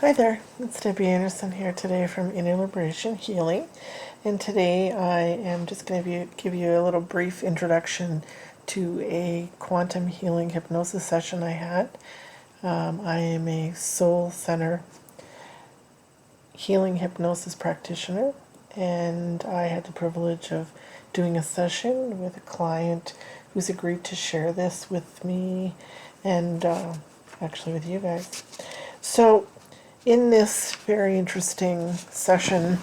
Hi there, it's Debbie Anderson here today from Inner Liberation Healing, and today I am just going to give you a little brief introduction to a quantum healing hypnosis session I had. I am a soul center healing hypnosis practitioner, and I had the privilege of doing a session with a client who's agreed to share this with me and actually with you guys. So in this very interesting session,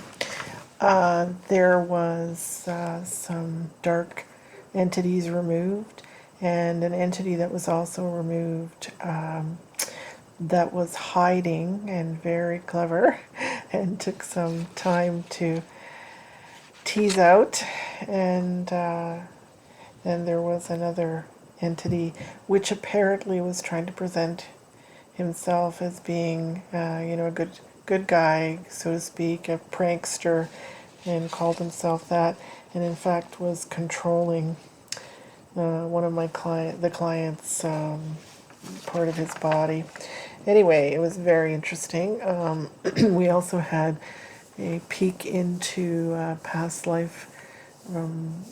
there was some dark entities removed, and an entity that was also removed that was hiding and very clever and took some time to tease out. And then there was another entity which apparently was trying to present himself as being, a good guy, so to speak, a prankster, and called himself that, and in fact was controlling one of the client's part of his body. Anyway, it was very interesting. We also had a peek into past life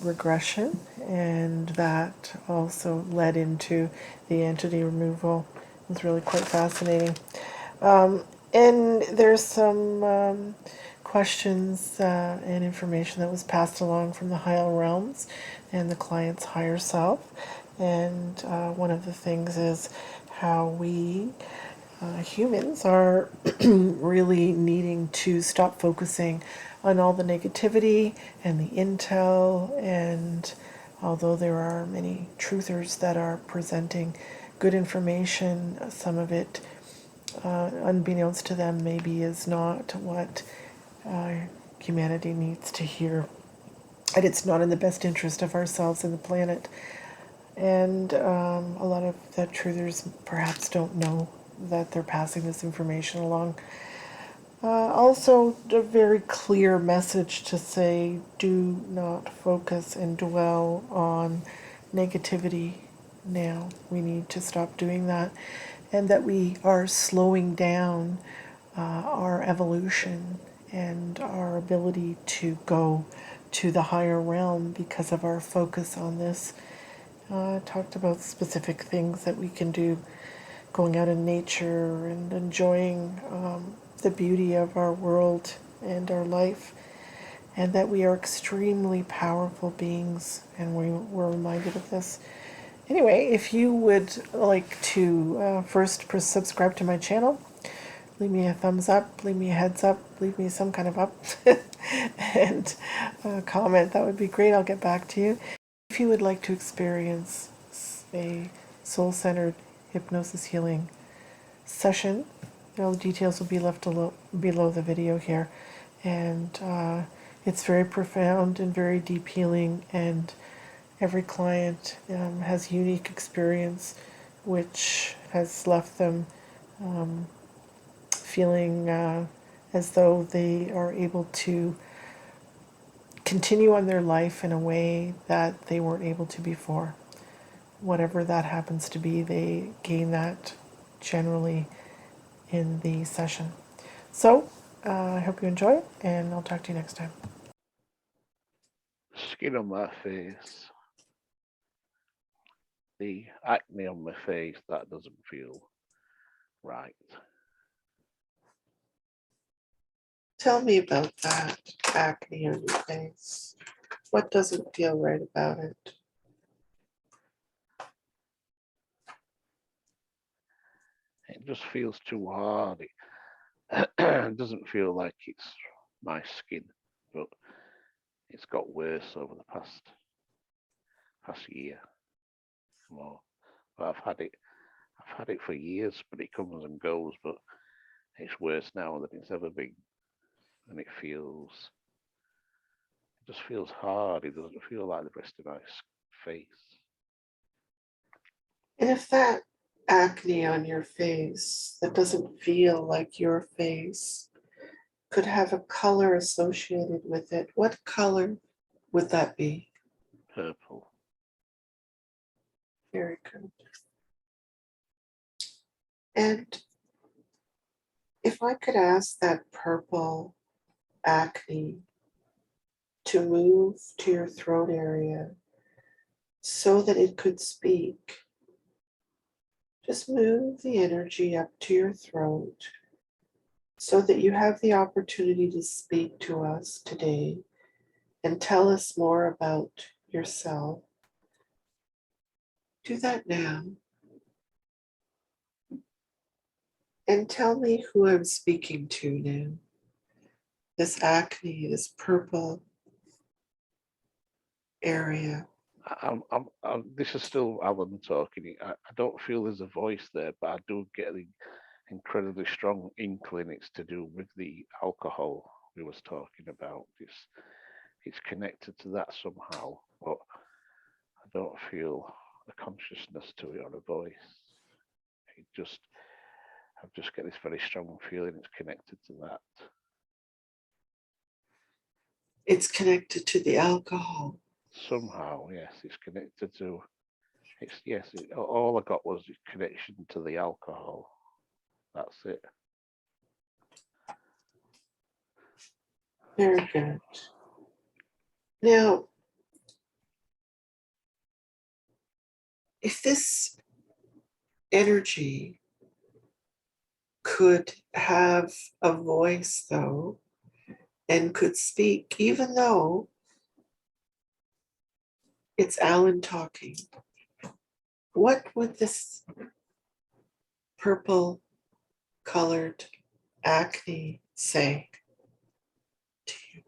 regression, and that also led into the entity removal. It was really quite fascinating. And there's some questions and information that was passed along from the higher realms and the client's higher self. And one of the things is how we humans are really needing to stop focusing on all the negativity and the intel. And although there are many truthers that are presenting good information, some of it, unbeknownst to them, maybe is not what humanity needs to hear. And it's not in the best interest of ourselves and the planet. And a lot of the truthers perhaps don't know that they're passing this information along. Also, a very clear message to say, do not focus and dwell on negativity now. We need to stop doing that, and that we are slowing down our evolution and our ability to go to the higher realm because of our focus on this. Talked about specific things that we can do, going out in nature and enjoying the beauty of our world and our life, and that we are extremely powerful beings, and we were reminded of this. Anyway, if you would like to first subscribe to my channel, leave me a thumbs up, leave me a heads up, leave me some kind of up, and comment, that would be great. I'll get back to you. If you would like to experience a soul-centered hypnosis healing session, all the details will be left below the video here. And it's very profound and very deep healing, and every client has unique experience which has left them feeling as though they are able to continue on their life in a way that they weren't able to before. Whatever that happens to be, they gain that generally in the session. So, I hope you enjoy it, and I'll talk to you next time. Skin on my face. The acne on my face, that doesn't feel right. Tell me about that acne on your face. What doesn't feel right about it? It just feels too hard. It doesn't feel like it's my skin, but it's got worse over the past year more. But I've had it for years, but it comes and goes. But it's worse now than it's ever been, and it just feels hard. It doesn't feel like the rest of my face. And if that acne on your face that doesn't feel like your face could have a color associated with it, what color would that be? Purple. Very good. And If I could ask that purple acne to move to your throat area so that it could speak. Just move the energy up to your throat so that you have the opportunity to speak to us today and tell us more about yourself. Do that now. And tell me who I'm speaking to now. This acne, this purple area. This is still Alan talking. I don't feel there's a voice there, but I do get the incredibly strong inkling it's to do with the alcohol we was talking about. It's connected to that somehow, but I don't feel a consciousness to it or a voice. I just get this very strong feeling it's connected to that. It's connected to the alcohol. Somehow, yes, it's connected to. All I got was a connection to the alcohol. That's it. Very good. Now, if this energy could have a voice, though, and could speak, even though it's Alan talking, what would this purple colored acne say to you?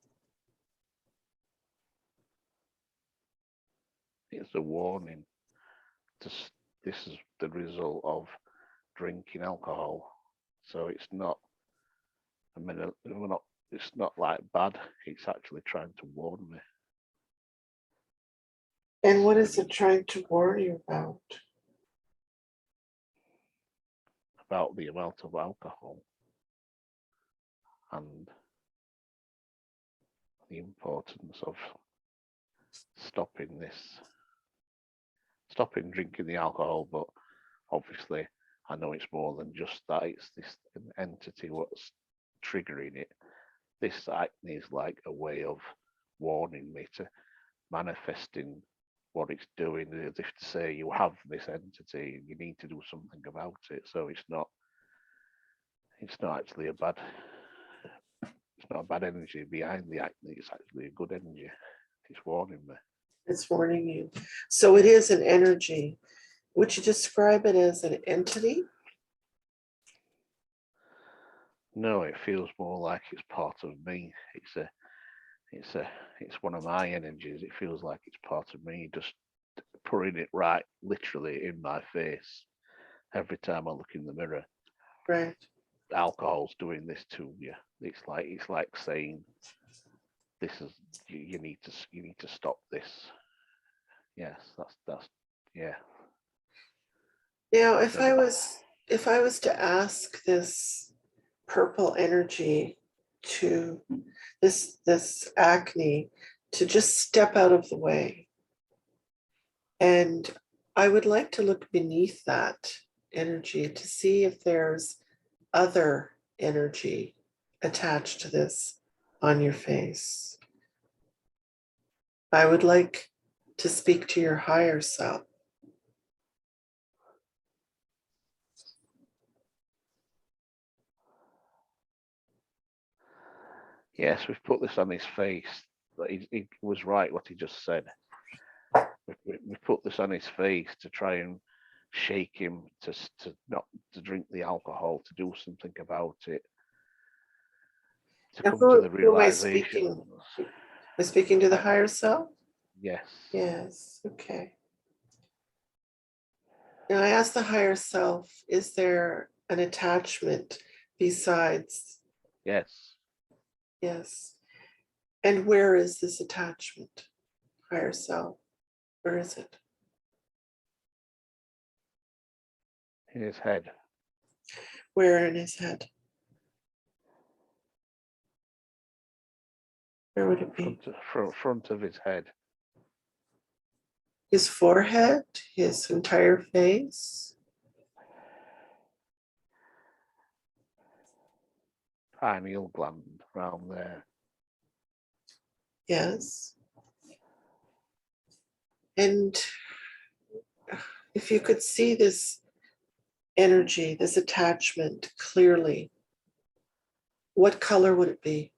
It's a warning. This is the result of drinking alcohol. So it's not. I mean, we're not. It's not like bad. It's actually trying to warn me And what is it trying to warn you about? about the amount of alcohol and the importance of stopping drinking the alcohol. But obviously, I know it's more than just that. It's this entity what's triggering it. This acne is like a way of warning me to manifesting what it's doing, as if to say you have this entity and you need to do something about it. So it's not actually it's not a bad energy behind the acne. It's actually a good energy. It's warning me. It's warning you. So it is an energy. Would you describe it as an entity? No, it feels more like it's part of me. It's one of my energies. It feels like it's part of me, just putting it right literally in my face every time I look in the mirror. Right. Alcohol's doing this to you. It's like saying, this is you need to stop this. Yes, that's yeah. Now, if I was to ask this purple energy to this acne to just step out of the way, and I would like to look beneath that energy to see if there's other energy attached to this on your face. I would like to speak to your higher self. Yes, we've put this on his face. But he was right what he just said. We put this on his face to try and shake him to not to drink the alcohol, to do something about it, to Now, come to the who am I realization. speaking? Am I speaking to the higher self? Yes. Yes, okay. Now I ask the higher self, is there an attachment besides? Yes. Yes. And where is this attachment, higher self? Where is it? In his head. Where in his head? Where would it be? Front of his head. His forehead, his entire face? pineal gland around there. Yes. And if you could see this energy, this attachment clearly, what color would it be?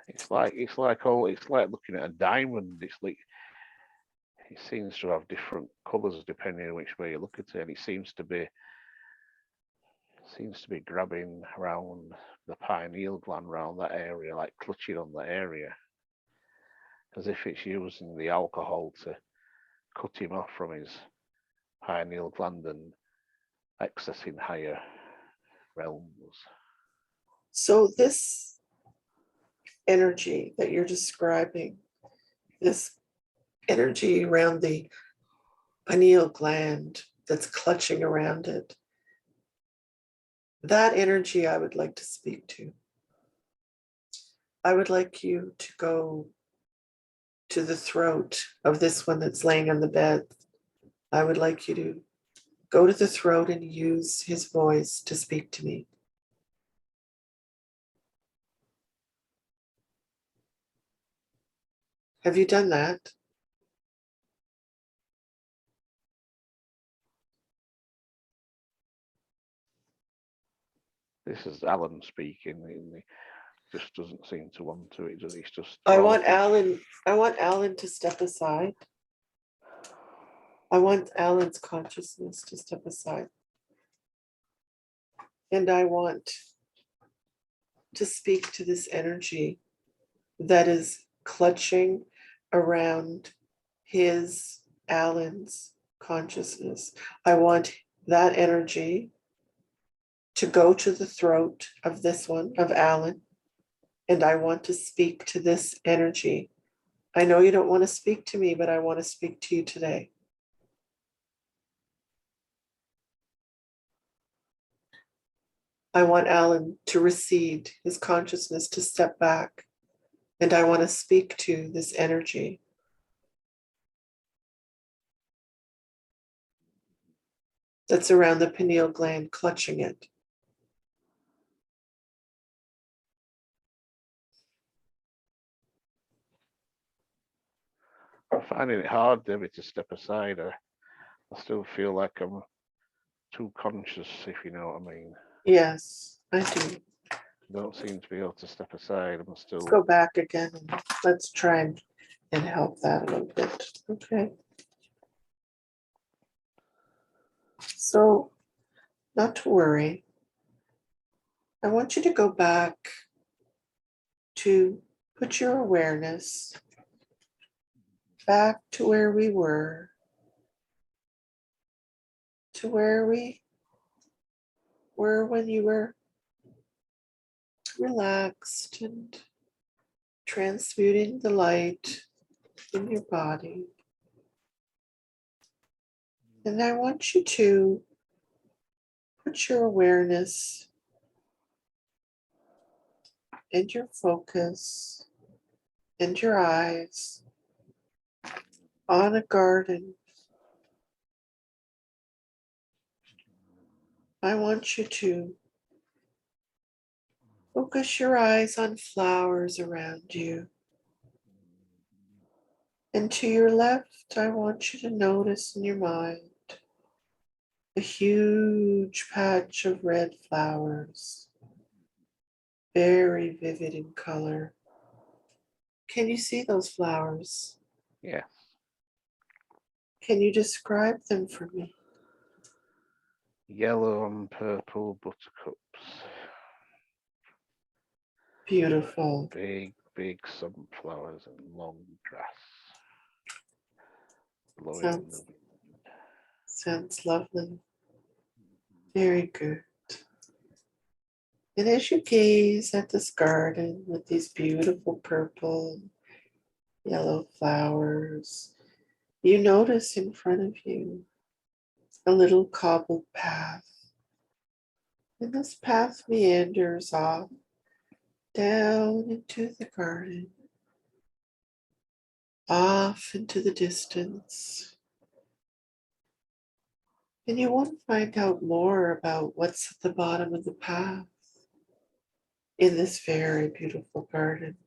It's like looking at a diamond. It's like it seems to have different colours depending on which way you look at it, and it seems to be grabbing around the pineal gland, around that area, like clutching on that area, as if it's using the alcohol to cut him off from his pineal gland and accessing higher realms. So this energy that you're describing, this energy around the pineal gland that's clutching around it, that energy I would like to speak to. I would like you to go to the throat of this one that's laying on the bed. I would like you to go to the throat and use his voice to speak to me. Have you done that? This is Alan speaking. He just doesn't seem to want to. It's just. I want Alan to step aside. I want Alan's consciousness to step aside. And I want to speak to this energy that is clutching around Alan's consciousness. I want that energy to go to the throat of this one, of Alan, and I want to speak to this energy. I know you don't want to speak to me, but I want to speak to you today. I want Alan to recede, his consciousness to step back, and I want to speak to this energy. That's around the pineal gland, clutching it. I'm finding it hard, Debbi, to step aside. I still feel like I'm too conscious, if you know what I mean. Yes, I do. I don't seem to be able to step aside. I'm still. Let's go back again and let's try and help that a little bit. Okay. So, not to worry. I want you to go back to put your awareness back to where we were, to where we were when you were relaxed and transmuting the light in your body. And I want you to put your awareness and your focus and your eyes on a garden. I want you to focus your eyes on flowers around you. And to your left, I want you to notice in your mind a huge patch of red flowers, very vivid in color. Can you see those flowers? Yes. Can you describe them for me? Yellow and purple buttercups. Beautiful. Big sunflowers and long grass. Blowing in the wind. Sounds lovely. Very good. And as you gaze at this garden with these beautiful purple and yellow flowers, you notice in front of you a little cobbled path. And this path meanders off down into the garden. off into the distance. And you want to find out more about what's at the bottom of the path in this very beautiful garden.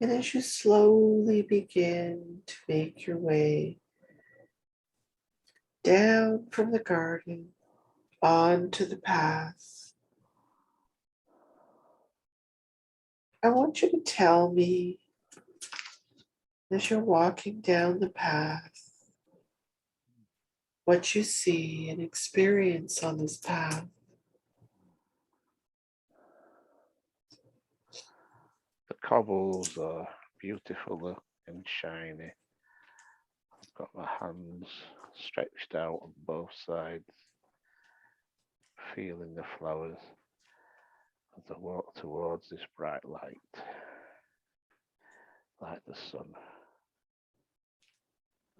And as you slowly begin to make your way down from the garden onto the path, I want you to tell me, as you're walking down the path, what you see and experience on this path. The cobbles are beautiful and shiny. I've got my hands stretched out on both sides, feeling the flowers as I walk towards this bright light, like the sun.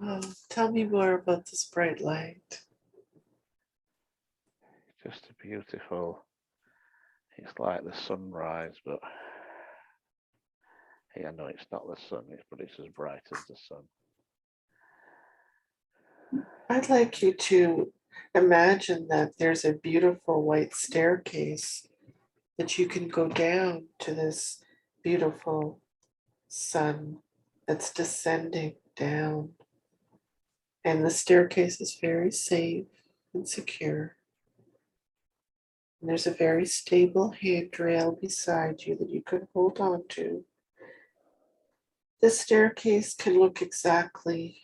Oh, tell me more about this bright light. Just a beautiful, it's like the sunrise, but I know it's not the sun, but it's as bright as the sun. I'd like you to imagine that there's a beautiful white staircase that you can go down to this beautiful sun that's descending down. And the staircase is very safe and secure. And there's a very stable handrail beside you that you can hold on to. This staircase can look exactly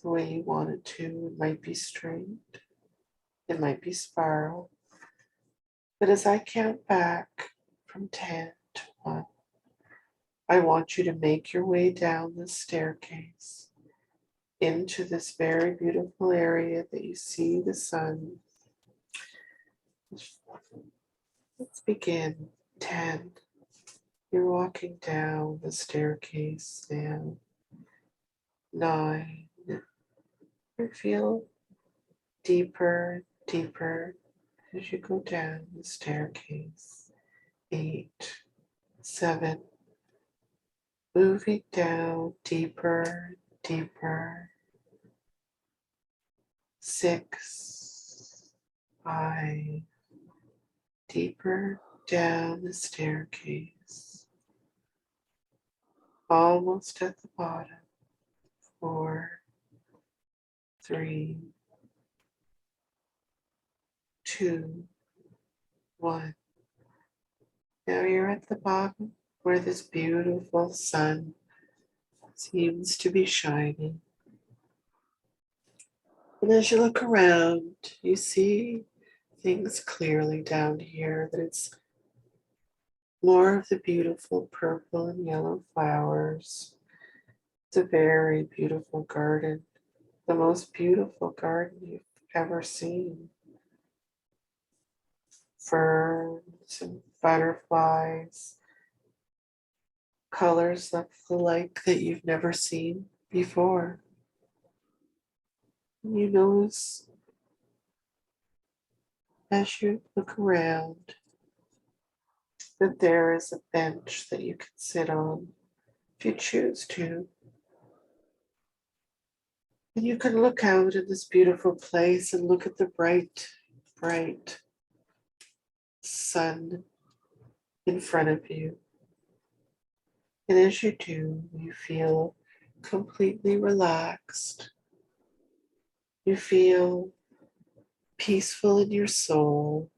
the way you want it to. It might be straight, it might be spiral. But as I count back from 10 to 1, I want you to make your way down the staircase into this very beautiful area that you see the sun. Let's begin. 10. You're walking down the staircase now. 9. You feel deeper, deeper as you go down the staircase. 8, 7. Moving down deeper, deeper. 6, 5. Deeper down the staircase. Almost at the bottom. 4, 3, 2, 1. Now you're at the bottom where this beautiful sun seems to be shining. And as you look around, you see things clearly down here, that it's more of the beautiful purple and yellow flowers. It's a very beautiful garden, the most beautiful garden you've ever seen. Ferns and butterflies, colors of the like that you've never seen before. And you notice as you look around that there is a bench that you can sit on if you choose to. And you can look out at this beautiful place and look at the bright, bright sun in front of you. And as you do, you feel completely relaxed. You feel peaceful in your soul.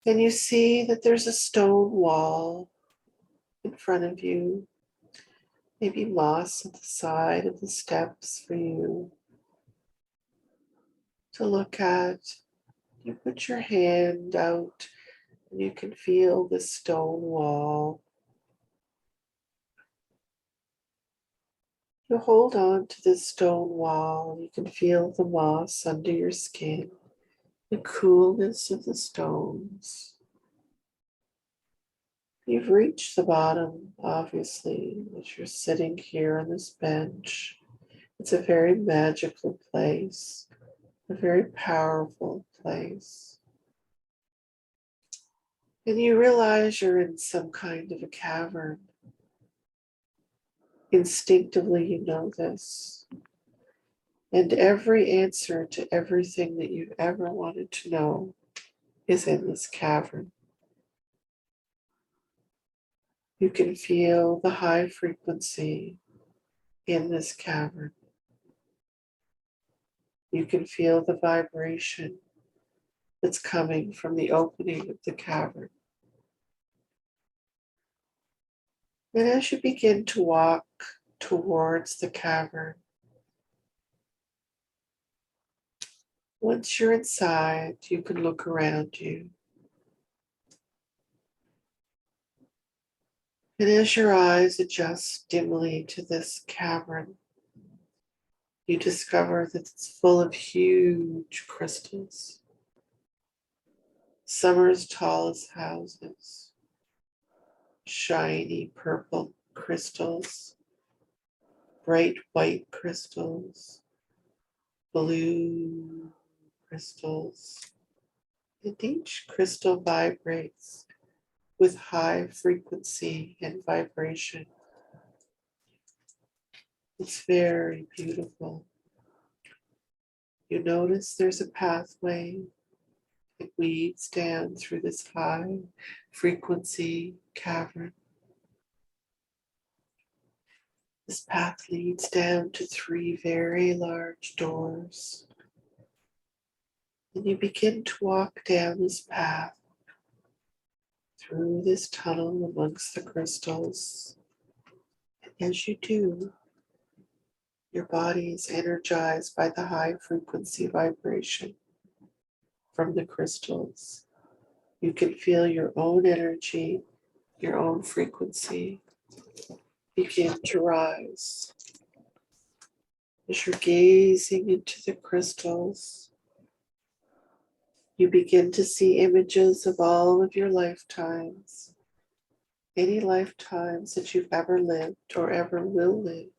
And you see that there's a stone wall in front of you, maybe moss at the side of the steps for you to look at. You put your hand out and you can feel the stone wall. You hold on to this stone wall. You can feel the moss under your skin, the coolness of the stones. You've reached the bottom, obviously, as you're sitting here on this bench. It's a very magical place, a very powerful place. And you realize you're in some kind of a cavern. Instinctively, you know this. And every answer to everything that you've ever wanted to know is in this cavern. You can feel the high frequency in this cavern. You can feel the vibration that's coming from the opening of the cavern. And as you begin to walk towards the cavern, once you're inside, you can look around you. And as your eyes adjust dimly to this cavern, you discover that it's full of huge crystals. Some are as tall as houses, shiny purple crystals, bright white crystals, blue crystals, and each crystal vibrates with high frequency and vibration. It's very beautiful. You notice there's a pathway that weaves down through this high frequency cavern. This path leads down to 3 very large doors. And you begin to walk down this path through this tunnel amongst the crystals. And as you do, your body is energized by the high frequency vibration from the crystals. You can feel your own energy, your own frequency begin to rise. As you're gazing into the crystals, you begin to see images of all of your lifetimes, any lifetimes that you've ever lived or ever will live.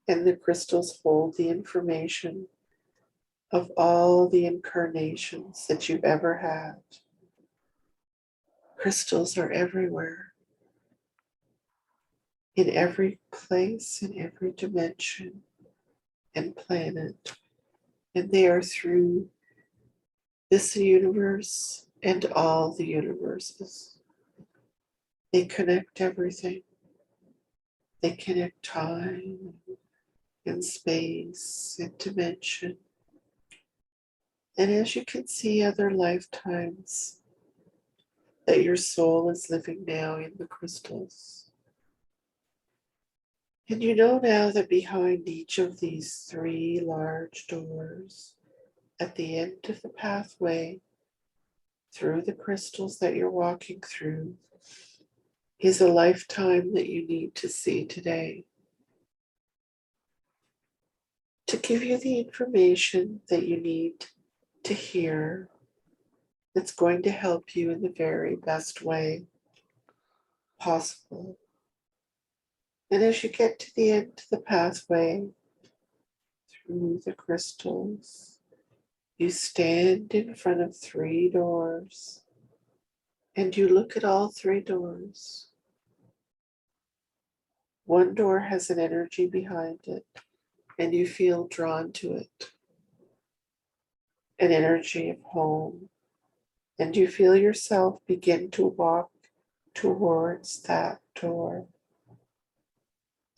And the crystals hold the information of all the incarnations that you've ever had. Crystals are everywhere, in every place, in every dimension and planet. And they are through this universe and all the universes. They connect everything. They connect time and space and dimension. And as you can see, other lifetimes that your soul is living now in the crystals. And you know now that behind each of these 3 large doors, at the end of the pathway, through the crystals that you're walking through, is a lifetime that you need to see today to give you the information that you need to hear that's going to help you in the very best way possible. And as you get to the end of the pathway through the crystals, you stand in front of 3 doors and you look at all 3 doors. One door has an energy behind it and you feel drawn to it, an energy of home, and you feel yourself begin to walk towards that door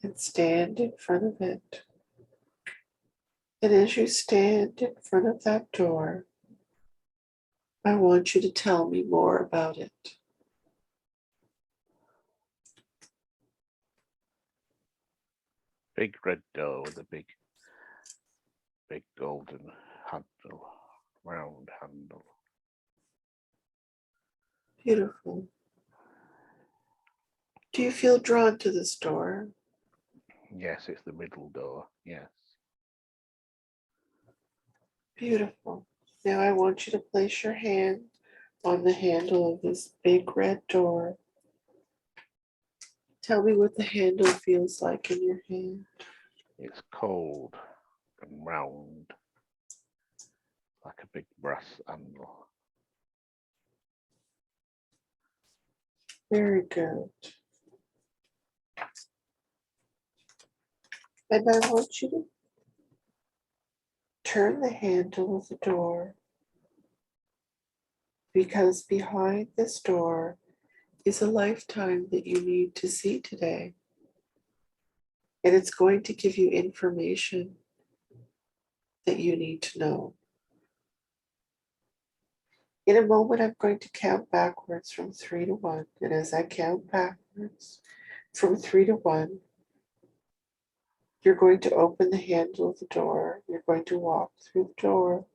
and stand in front of it. And as you stand in front of that door, I want you to tell me more about it. Big red door with a big golden handle, round handle. Beautiful. Do you feel drawn to this door? Yes, it's the middle door, yes. Beautiful. Now I want you to place your hand on the handle of this big red door. Tell me what the handle feels like in your hand. It's cold and round, like a big brass handle. Very good. And I want you to turn the handle of the door, because behind this door is a lifetime that you need to see today. And it's going to give you information that you need to know. In a moment, I'm going to count backwards from 3 to 1. And as I count backwards from 3 to 1, you're going to open the handle of the door. You're going to walk through the door.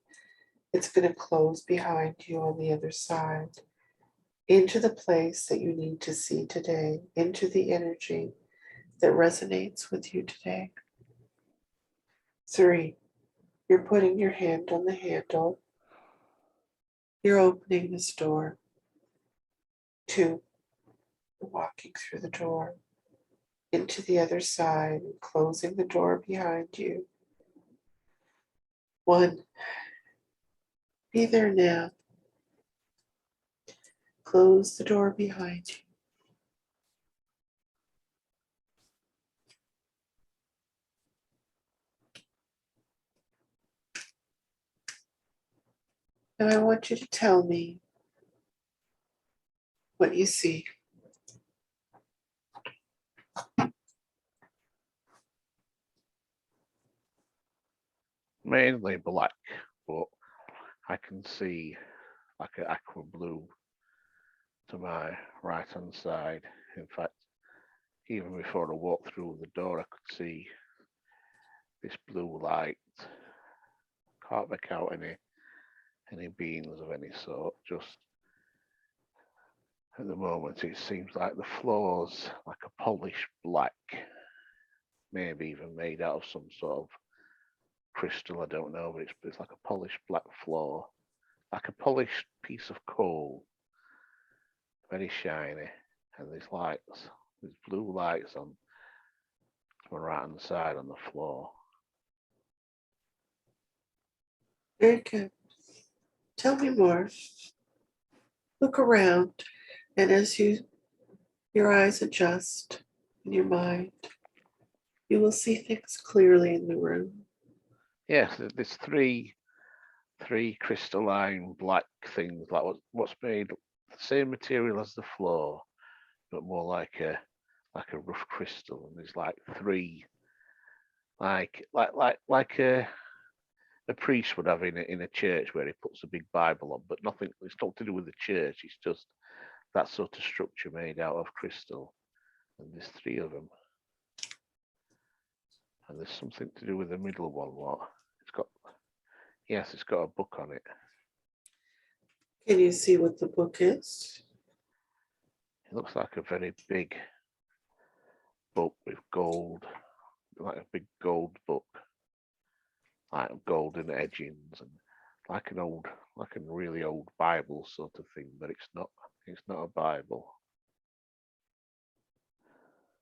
It's going to close behind you on the other side, into the place that you need to see today, into the energy that resonates with you today. 3, you're putting your hand on the handle. You're opening this door. 2, you're walking through the door into the other side and closing the door behind you. 1, be there now. Close the door behind you. And I want you to tell me what you see. Mainly black, but I can see like an aqua blue to my right hand side. In fact, even before I walked through the door, I could see this blue light. Can't make out any beings of any sort. Just at the moment, it seems like the floor's like a polished black, maybe even made out of some sort of crystal. I don't know, but it's like a polished black floor, like a polished piece of coal, very shiny. And there's lights, there's blue lights on my right hand side on the floor. Very good. Tell me more. Look around, and as your eyes adjust in your mind, you will see things clearly in the room. Yes, there's three crystalline black things, like what's made the same material as the floor, but more like a rough crystal. And there's like three, like a priest would have in a church where he puts a big Bible on, but nothing. It's not to do with the church. It's just that sort of structure made out of crystal. And there's 3 of them. And there's something to do with the middle one. What? It's got a book on it. Can you see what the book is? It looks like a very big book with gold, like a big gold book, like golden edgings, and like a really old Bible sort of thing, but it's not a Bible.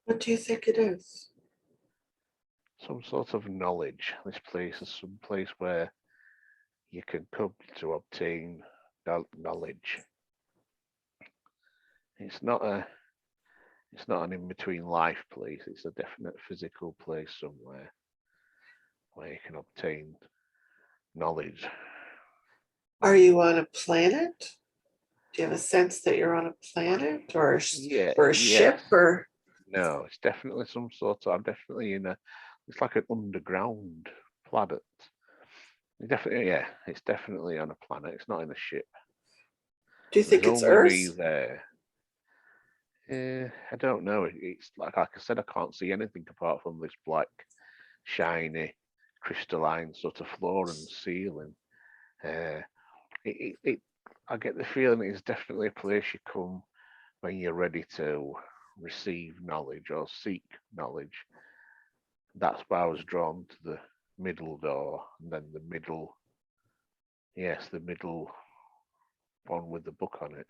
What do you think it is? Some sort of knowledge. This place is some place where you can come to obtain knowledge. It's not an in-between life place. It's a definite physical place somewhere where you can obtain knowledge. Are you on a planet? Do you have a sense that you're on a planet or a ship or? No, it's definitely some sort of, I'm definitely it's like an underground planet. It's definitely on a planet. It's not in a ship. Do you think There's it's only Earth? me there. I don't know. It's like I said, I can't see anything apart from this black, shiny, crystalline sort of floor and ceiling. I get the feeling it's definitely a place you come when you're ready to receive knowledge or seek knowledge. That's why I was drawn to the middle door, and then the middle one with the book on it.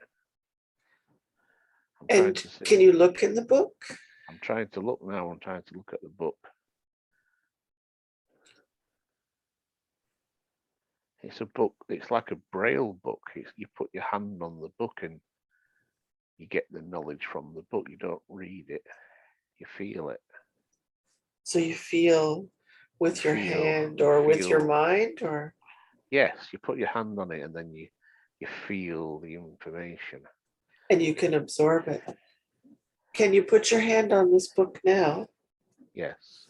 And can you look in the book? I'm trying to look now. I'm trying to look at the book. It's a book. It's like a braille book. You put your hand on the book and you get the knowledge from the book. You don't read it. You feel it. So you feel with your hand or with your mind, or? Yes, you put your hand on it and then you feel the information. And you can absorb it. Can you put your hand on this book now? Yes.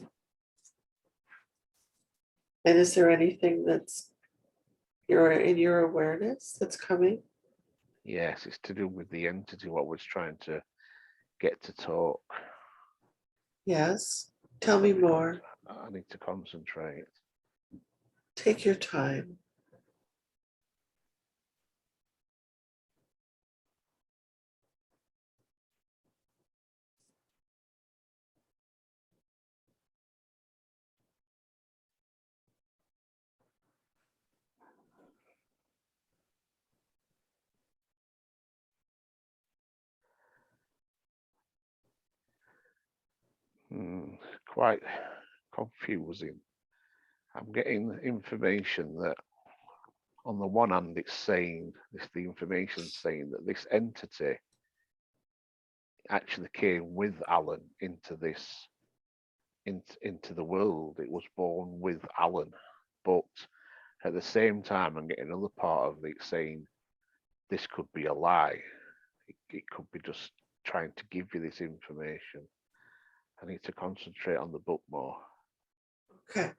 And is there anything that's in your awareness that's coming? Yes, it's to do with the entity, what was trying to get to talk. Yes. Tell me more. I need to concentrate. Take your time. Quite confusing. I'm getting information that on the one hand it's saying the information saying that this entity actually came with Alan into this into the world. It was born with Alan, but at the same time I'm getting another part of it saying this could be a lie. It could be just trying to give you this information. I need to concentrate on the book more. Okay.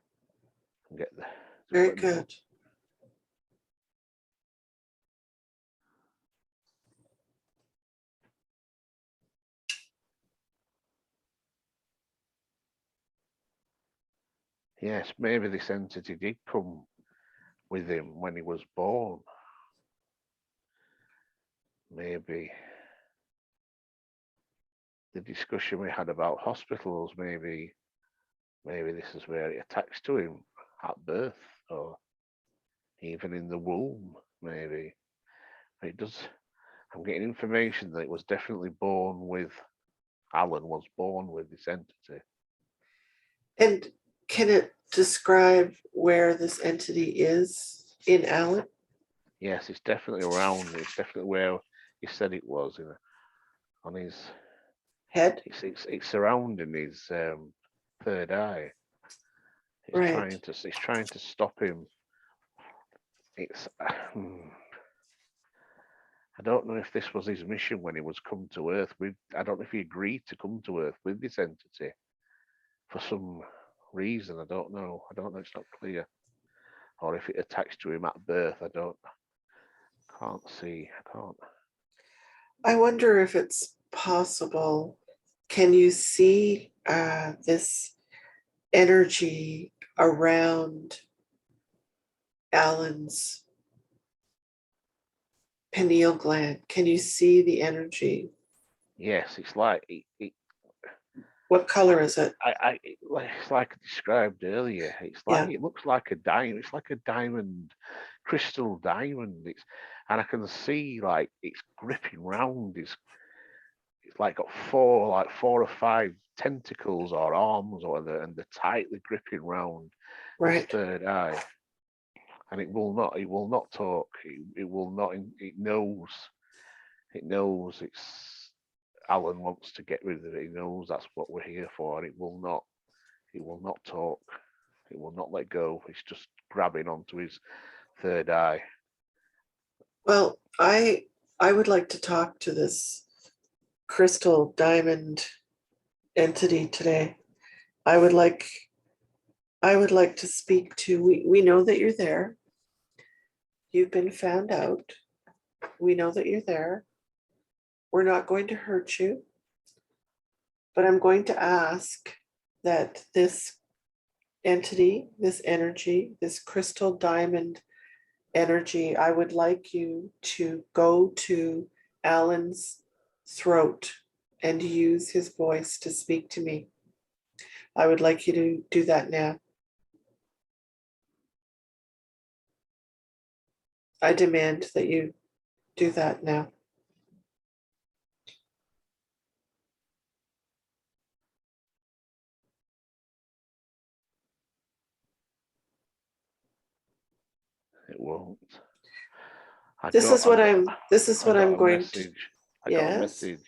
And get the very good. Yes, maybe this entity did come with him when he was born. Maybe the discussion we had about hospitals, maybe this is where it attacks to him at birth or even in the womb, maybe. It does. I'm getting information that it was definitely born with, Alan was born with this entity. And can it describe where this entity is in Alan? Yes, it's definitely around. It's definitely where he said it was, on his head. It's surrounding his third eye. It's right. trying to stop him. It's I don't know if this was his mission when he was come to Earth. I don't know if he agreed to come to Earth with this entity for some reason. I don't know. It's not clear. Or if it attached to him at birth. Can't see. I can't. I wonder if it's possible. Can you see this energy around Alan's pineal gland? Can you see the energy? Yes, it's like What color is it? It's like I described earlier. It's like it looks like a diamond. It's like a diamond, crystal diamond. And I can see like it's gripping round. It's like got four or five tentacles or arms or whatever, and they're tightly gripping round his third eye. And it will not talk. It will not. It knows. It knows it's Alan wants to get rid of it. He knows that's what we're here for. And it will not talk. It will not let go. It's just grabbing onto his third eye. Well, I would like to talk to this crystal diamond entity today. I would like to speak to, we know that you're there. You've been found out. We know that you're there. We're not going to hurt you, but I'm going to ask that this entity, this energy, this crystal diamond energy, I would like you to go to Alan's throat and use his voice to speak to me. I would like you to do that now. I demand that you do that now. It won't. This is what I'm going to. Yes. I got a message.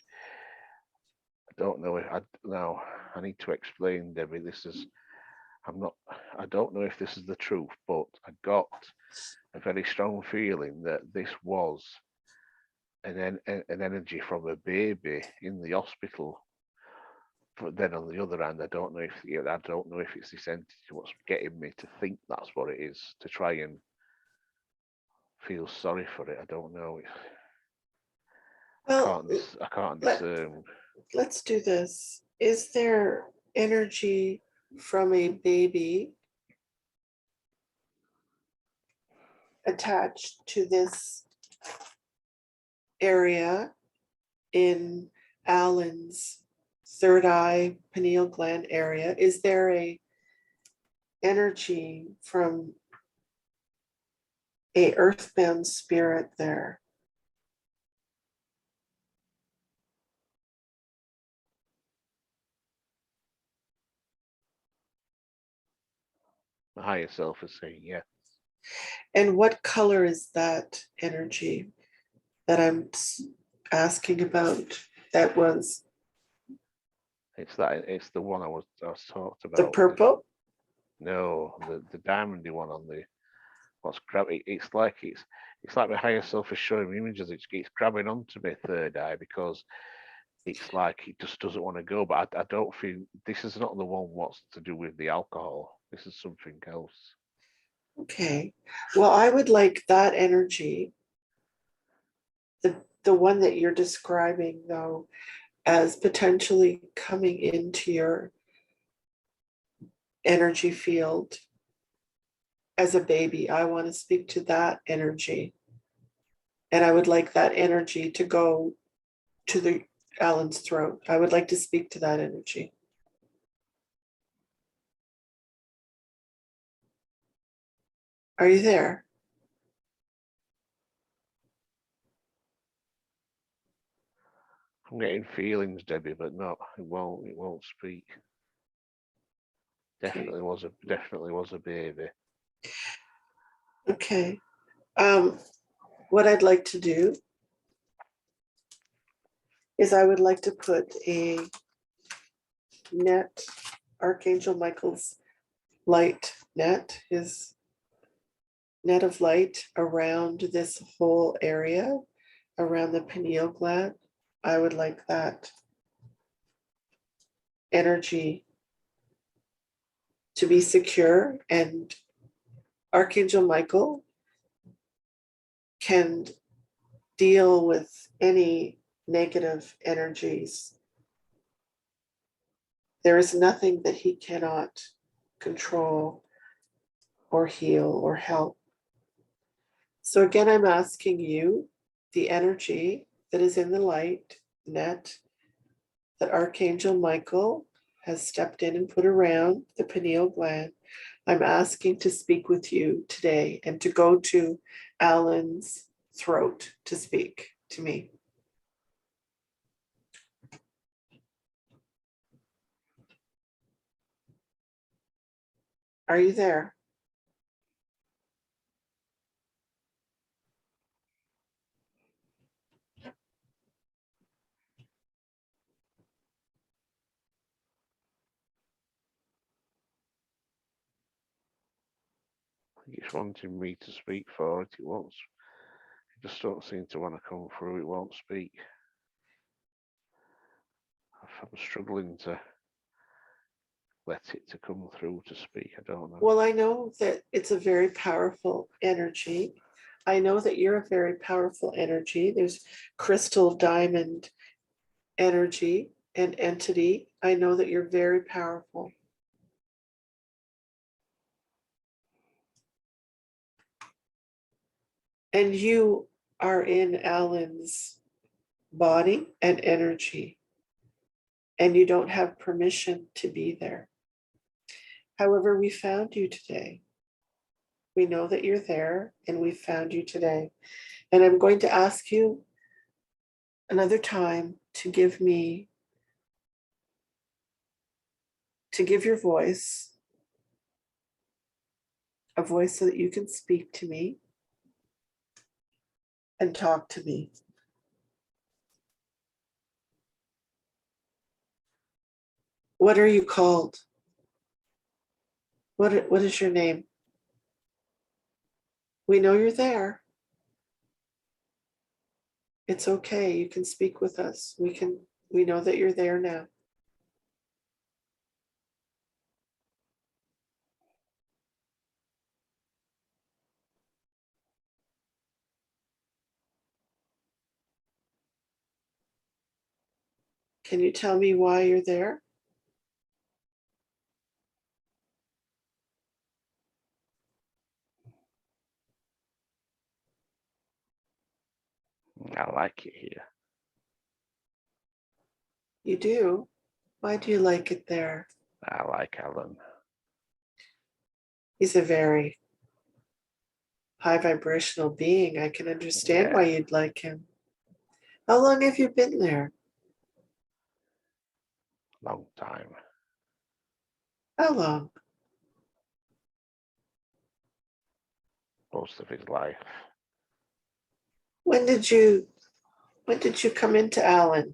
I don't know if no. I need to explain, Debbie. I don't know if this is the truth, but I got a very strong feeling that this was an energy from a baby in the hospital. But then on the other hand, I don't know if it's this entity what's getting me to think that's what it is, to try and feel sorry for it. I don't know. Well, I can't discern. let's do this. Is there energy from a baby attached to this area in Alan's third eye pineal gland area? Is there a energy from a earthbound spirit there? The higher self is saying, yeah. And what color is that energy that I'm asking about? That was It's the one I was talked about. the purple? No, the diamondy one on the what's grabbing. It's like my higher self is showing me images. It's grabbing onto my third eye because it's like it just doesn't want to go. But I don't feel this is not the one what's to do with the alcohol. This is something else. Okay. Well, I would like that energy, the one that you're describing though, as potentially coming into your energy field as a baby. I want to speak to that energy. And I would like that energy to go to the Alan's throat. I would like to speak to that energy. Are you there? I'm getting feelings, Debbie, but not. It won't speak. Definitely was a baby. Okay. What I'd like to do is I would like to put a net, Archangel Michael's light net, his net of light around this whole area, around the pineal gland. I would like that energy to be secure, and Archangel Michael can deal with any negative energies. There is nothing that he cannot control or heal or help. So again, I'm asking you, the energy that is in the light net that Archangel Michael has stepped in and put around the pineal gland, I'm asking to speak with you today and to go to Alan's throat to speak to me. Are you there? It's wanting me to speak for it. It won't. It just don't seem to want to come through. It won't speak. I'm struggling to let it to come through to speak. I don't know. Well, I know that it's a very powerful energy. I know that you're a very powerful energy. There's crystal diamond energy and entity. I know that you're very powerful. And you are in Alan's body and energy, and you don't have permission to be there. However, we found you today. We know that you're there, and we found you today. And I'm going to ask you another time to give your voice, a voice so that you can speak to me and talk to me. What are you called? What is your name? We know you're there. It's okay. You can speak with us. We know that you're there now. Can you tell me why you're there? I like it here. You do? Why do you like it there? I like Alan. He's a very high vibrational being. I can understand why you'd like him. How long have you been there? Long time. How long? Most of his life. When did you come into Alan?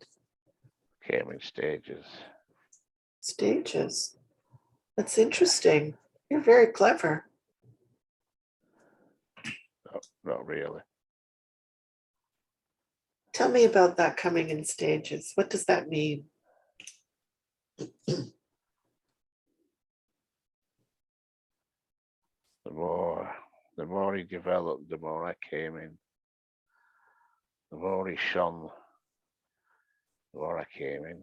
Came in stages. Stages. That's interesting. You're very clever. No, not really. Tell me about that coming in stages. What does that mean? The more he developed, the more I came in. The more he shone, the more I came in.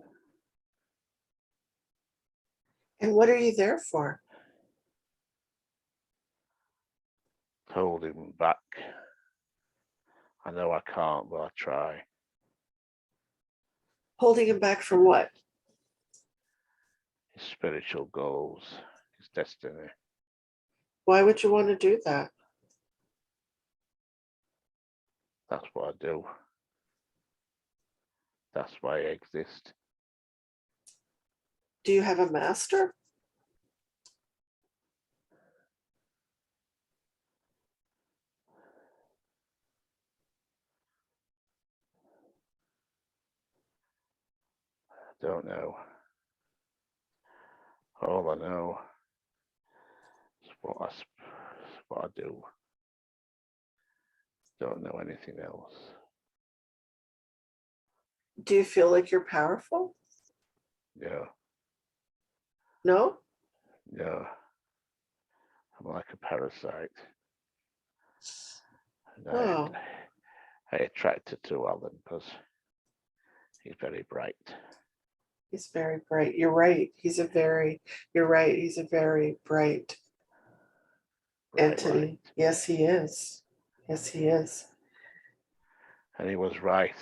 And what are you there for? Hold him back. I know I can't, but I try. Holding him back from what? His spiritual goals, his destiny. Why would you want to do that? That's what I do. That's why I exist. Do you have a master? Don't know. All I know is what I do. Don't know anything else. Do you feel like you're powerful? Yeah. No? No. I'm like a parasite. And Oh, I attracted to Alan because he's very bright. he's very bright. You're right. You're right. He's a very bright entity. Light. Yes, he is. Yes, he is. And he was right.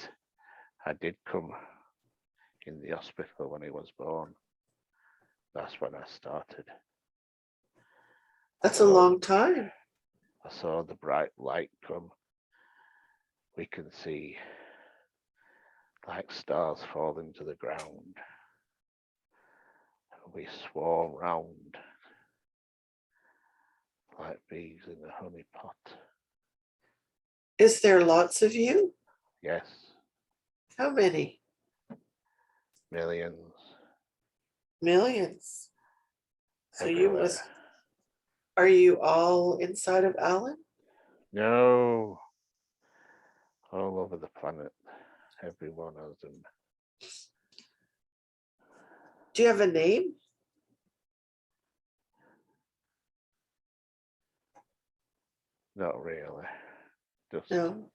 I did come in the hospital when he was born. That's when I started. That's a long time. I saw the bright light come. We can see like stars falling to the ground. We swarm round like bees in a honey pot. Is there lots of you? Yes, How many? millions. Millions. So Everywhere. are you all inside of Alan? No, all over the planet. Every one of them. Do you have a name? Not really. No.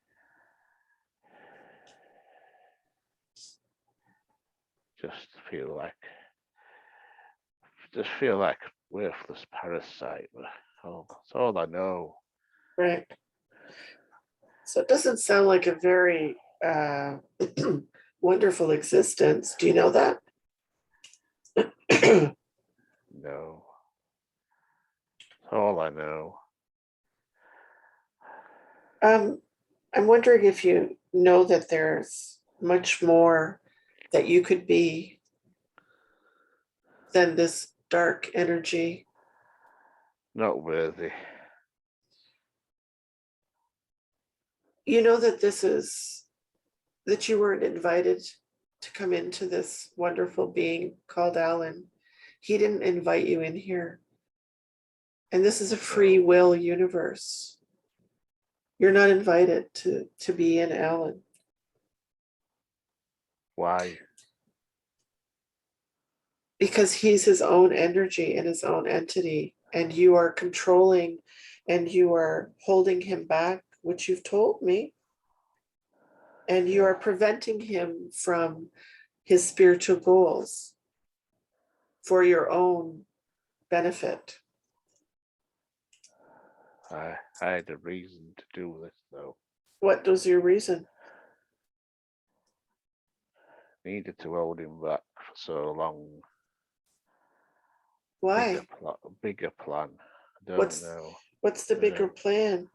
Just feel like worthless parasite. That's all I know. Right. So it doesn't sound like a very wonderful existence. Do you know that? No. That's all I know. I'm wondering if you know that there's much more that you could be than this dark energy. Not worthy. You know that that you weren't invited to come into this wonderful being called Alan. He didn't invite you in here. And this is a free will universe. You're not invited to be in, Alan. Why? Because he's his own energy and his own entity, and you are controlling and you are holding him back, which you've told me, and you are preventing him from his spiritual goals for your own benefit. I had a reason to do this, though. What was your reason? Needed to hold him back for so long. Why? Bigger plan. I don't know. What's the bigger plan?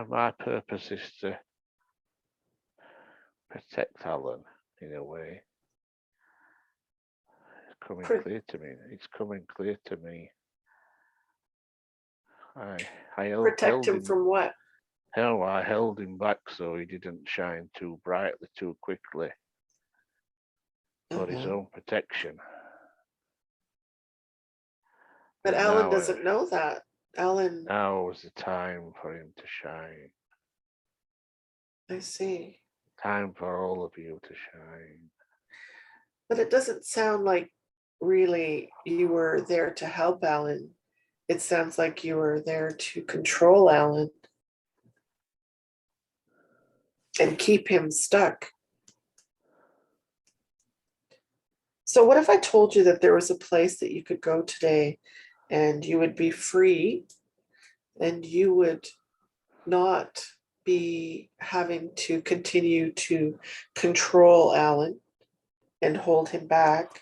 My purpose is to protect Alan in a way. It's coming clear to me. It's coming clear to me. I Protect him from what? Hell, I held him back so he didn't shine too brightly too quickly. For his own protection. But Alan doesn't know that. Alan. Now is the time for him to shine. I see. Time for all of you to shine. But it doesn't sound like really you were there to help Alan. It sounds like you were there to control Alan and keep him stuck. So what if I told you that there was a place that you could go today and you would be free and you would not be having to continue to control Alan and hold him back?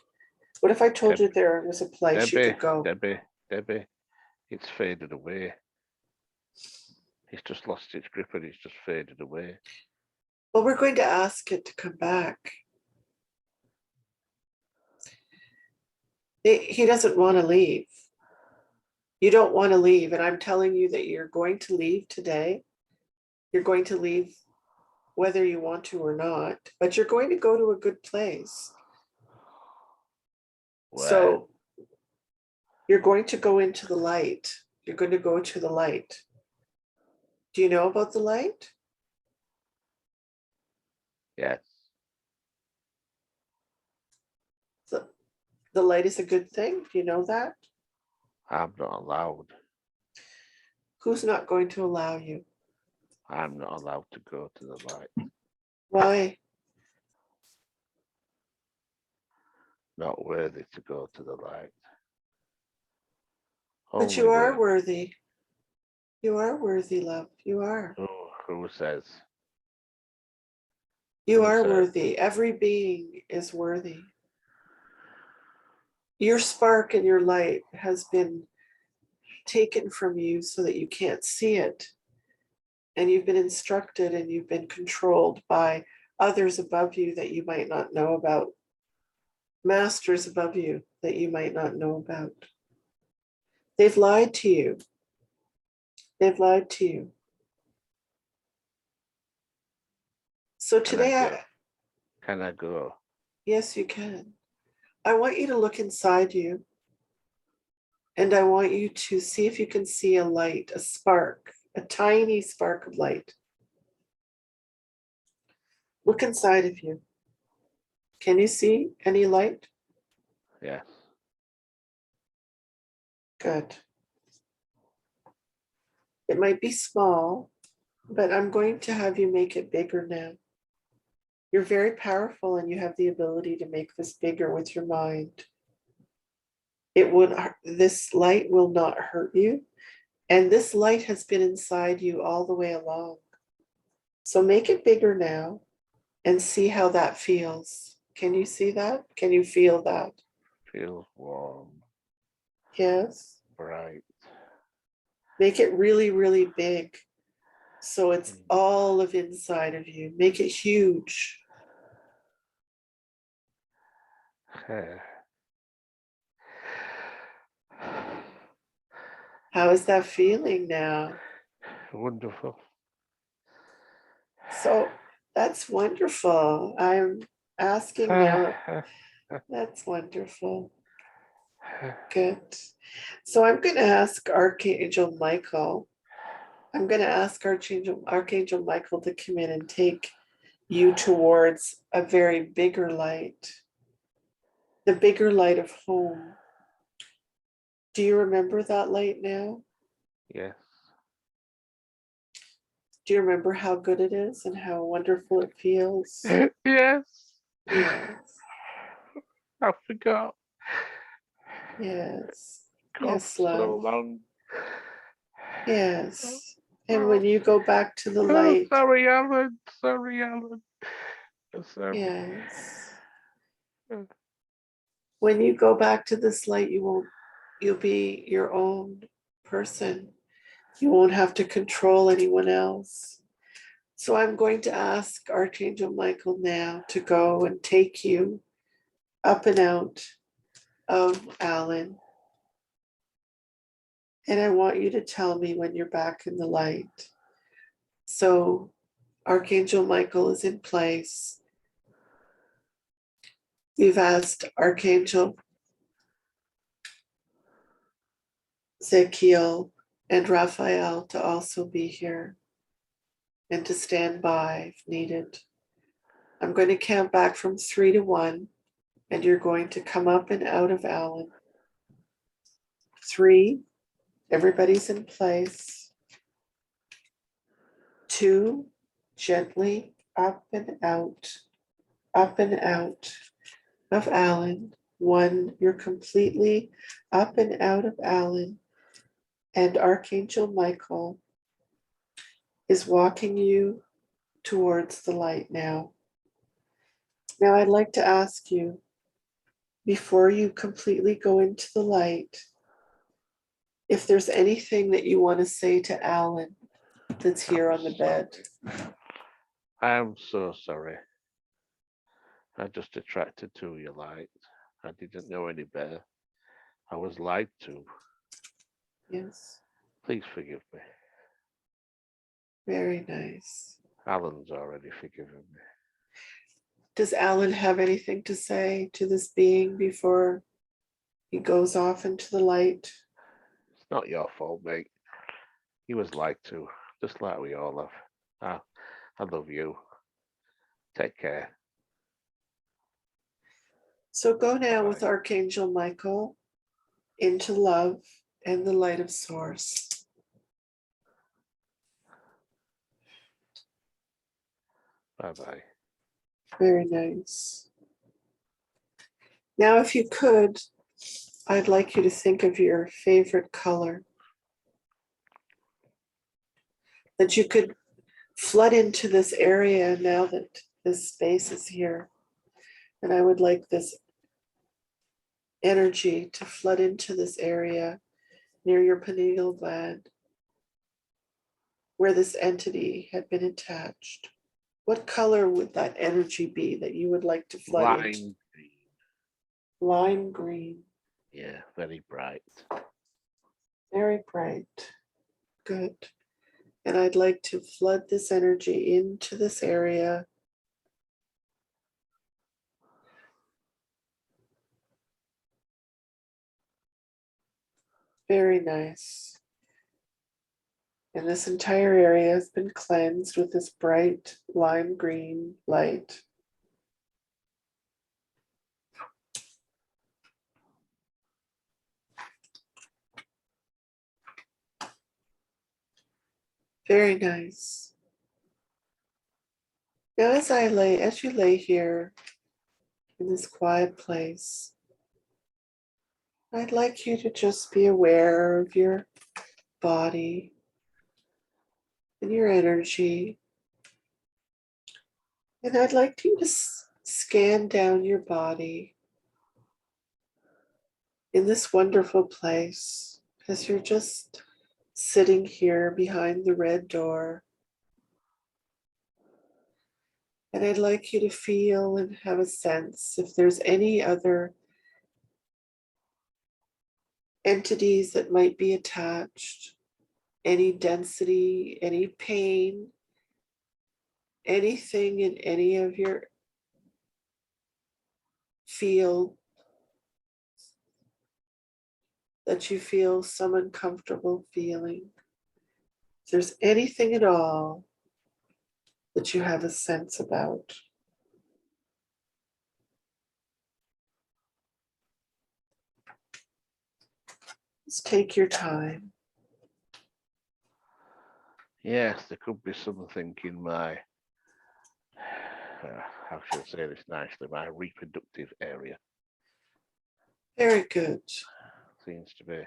What if I told you there was a place you could go? Debbi, it's faded away. He's just lost its grip and it's just faded away. Well, we're going to ask it to come back. He doesn't want to leave. You don't want to leave. And I'm telling you that you're going to leave today. You're going to leave whether you want to or not, but you're going to go to a good place. Where? So you're going to go into the light. You're going to go to the light. Do you know about the light? Yes. The light is a good thing. Do you know that? I'm not allowed. Who's not going to allow you? I'm not allowed to go to the light. Why? Not worthy to go to the light. But you are worthy. You are worthy, love. You are. Who says? You are worthy. Every being is worthy. Your spark and your light has been taken from you so that you can't see it. And you've been instructed and you've been controlled by others above you that you might not know about. Masters above you that you might not know about. They've lied to you. They've lied to you. So today, Can I go? Yes, you can. I want you to look inside you. And I want you to see if you can see a light, a spark, a tiny spark of light. Look inside of you. Can you see any light? Yes. Good. It might be small, but I'm going to have you make it bigger now. You're very powerful and you have the ability to make this bigger with your mind. This light will not hurt you. And this light has been inside you all the way along. So make it bigger now and see how that feels. Can you see that? Can you feel that? Feels warm. Yes. Bright. Make it really, really big. So it's all of inside of you. Make it huge. How is that feeling now? Wonderful. So that's wonderful. I'm asking now. That's wonderful. Good. So I'm going to ask Archangel Michael. I'm going to ask Archangel Michael to come in and take you towards a very bigger light, the bigger light of home. Do you remember that light now? Yes. Do you remember how good it is and how wonderful it feels? Yes. Yes. I forgot. Yes. God, Yes, so love. long. Yes. And when you go back to the light. Sorry, Alan. Sorry, Alan. Sorry. Yes. When you go back to this light, you'll be your own person. You won't have to control anyone else. So I'm going to ask Archangel Michael now to go and take you up and out of Alan. And I want you to tell me when you're back in the light. So Archangel Michael is in place. We've asked Archangel Zekiel and Raphael to also be here and to stand by if needed. I'm going to count back from 3 to 1, and you're going to come up and out of Alan. 3, everybody's in place. 2, gently up and out of Alan. 1, you're completely up and out of Alan, and Archangel Michael is walking you towards the light now. Now I'd like to ask you, before you completely go into the light, if there's anything that you want to say to Alan that's here on the bed. I'm so sorry. I just attracted to your light. I didn't know any better. I was lied to. Yes, Please forgive me. very nice. Alan's already forgiven me. Does Alan have anything to say to this being before he goes off into the light? It's not your fault, mate. He was lied to, just like we all have. I love you. Take care. So go now Bye. with Archangel Michael into love and the light of Source. Bye-bye. Very nice. Now, if you could, I'd like you to think of your favorite color that you could flood into this area now that this space is here. And I would like this energy to flood into this area near your pineal gland where this entity had been attached. What color would that energy be that you would like to flood into? Lime green. Lime green. Yeah, very bright. Very bright. Good. And I'd like to flood this energy into this area. Very nice. And this entire area has been cleansed with this bright lime green light. Very nice. Now as you lay here in this quiet place, I'd like you to just be aware of your body and your energy. And I'd like you to scan down your body in this wonderful place as you're just sitting here behind the red door. And I'd like you to feel and have a sense if there's any other entities that might be attached, any density, any pain, anything in any of your field that you feel some uncomfortable feeling. If there's anything at all that you have a sense about. Just take your time. Yes, there could be something in my, how should I say this nicely, my reproductive area. Very good. Seems to be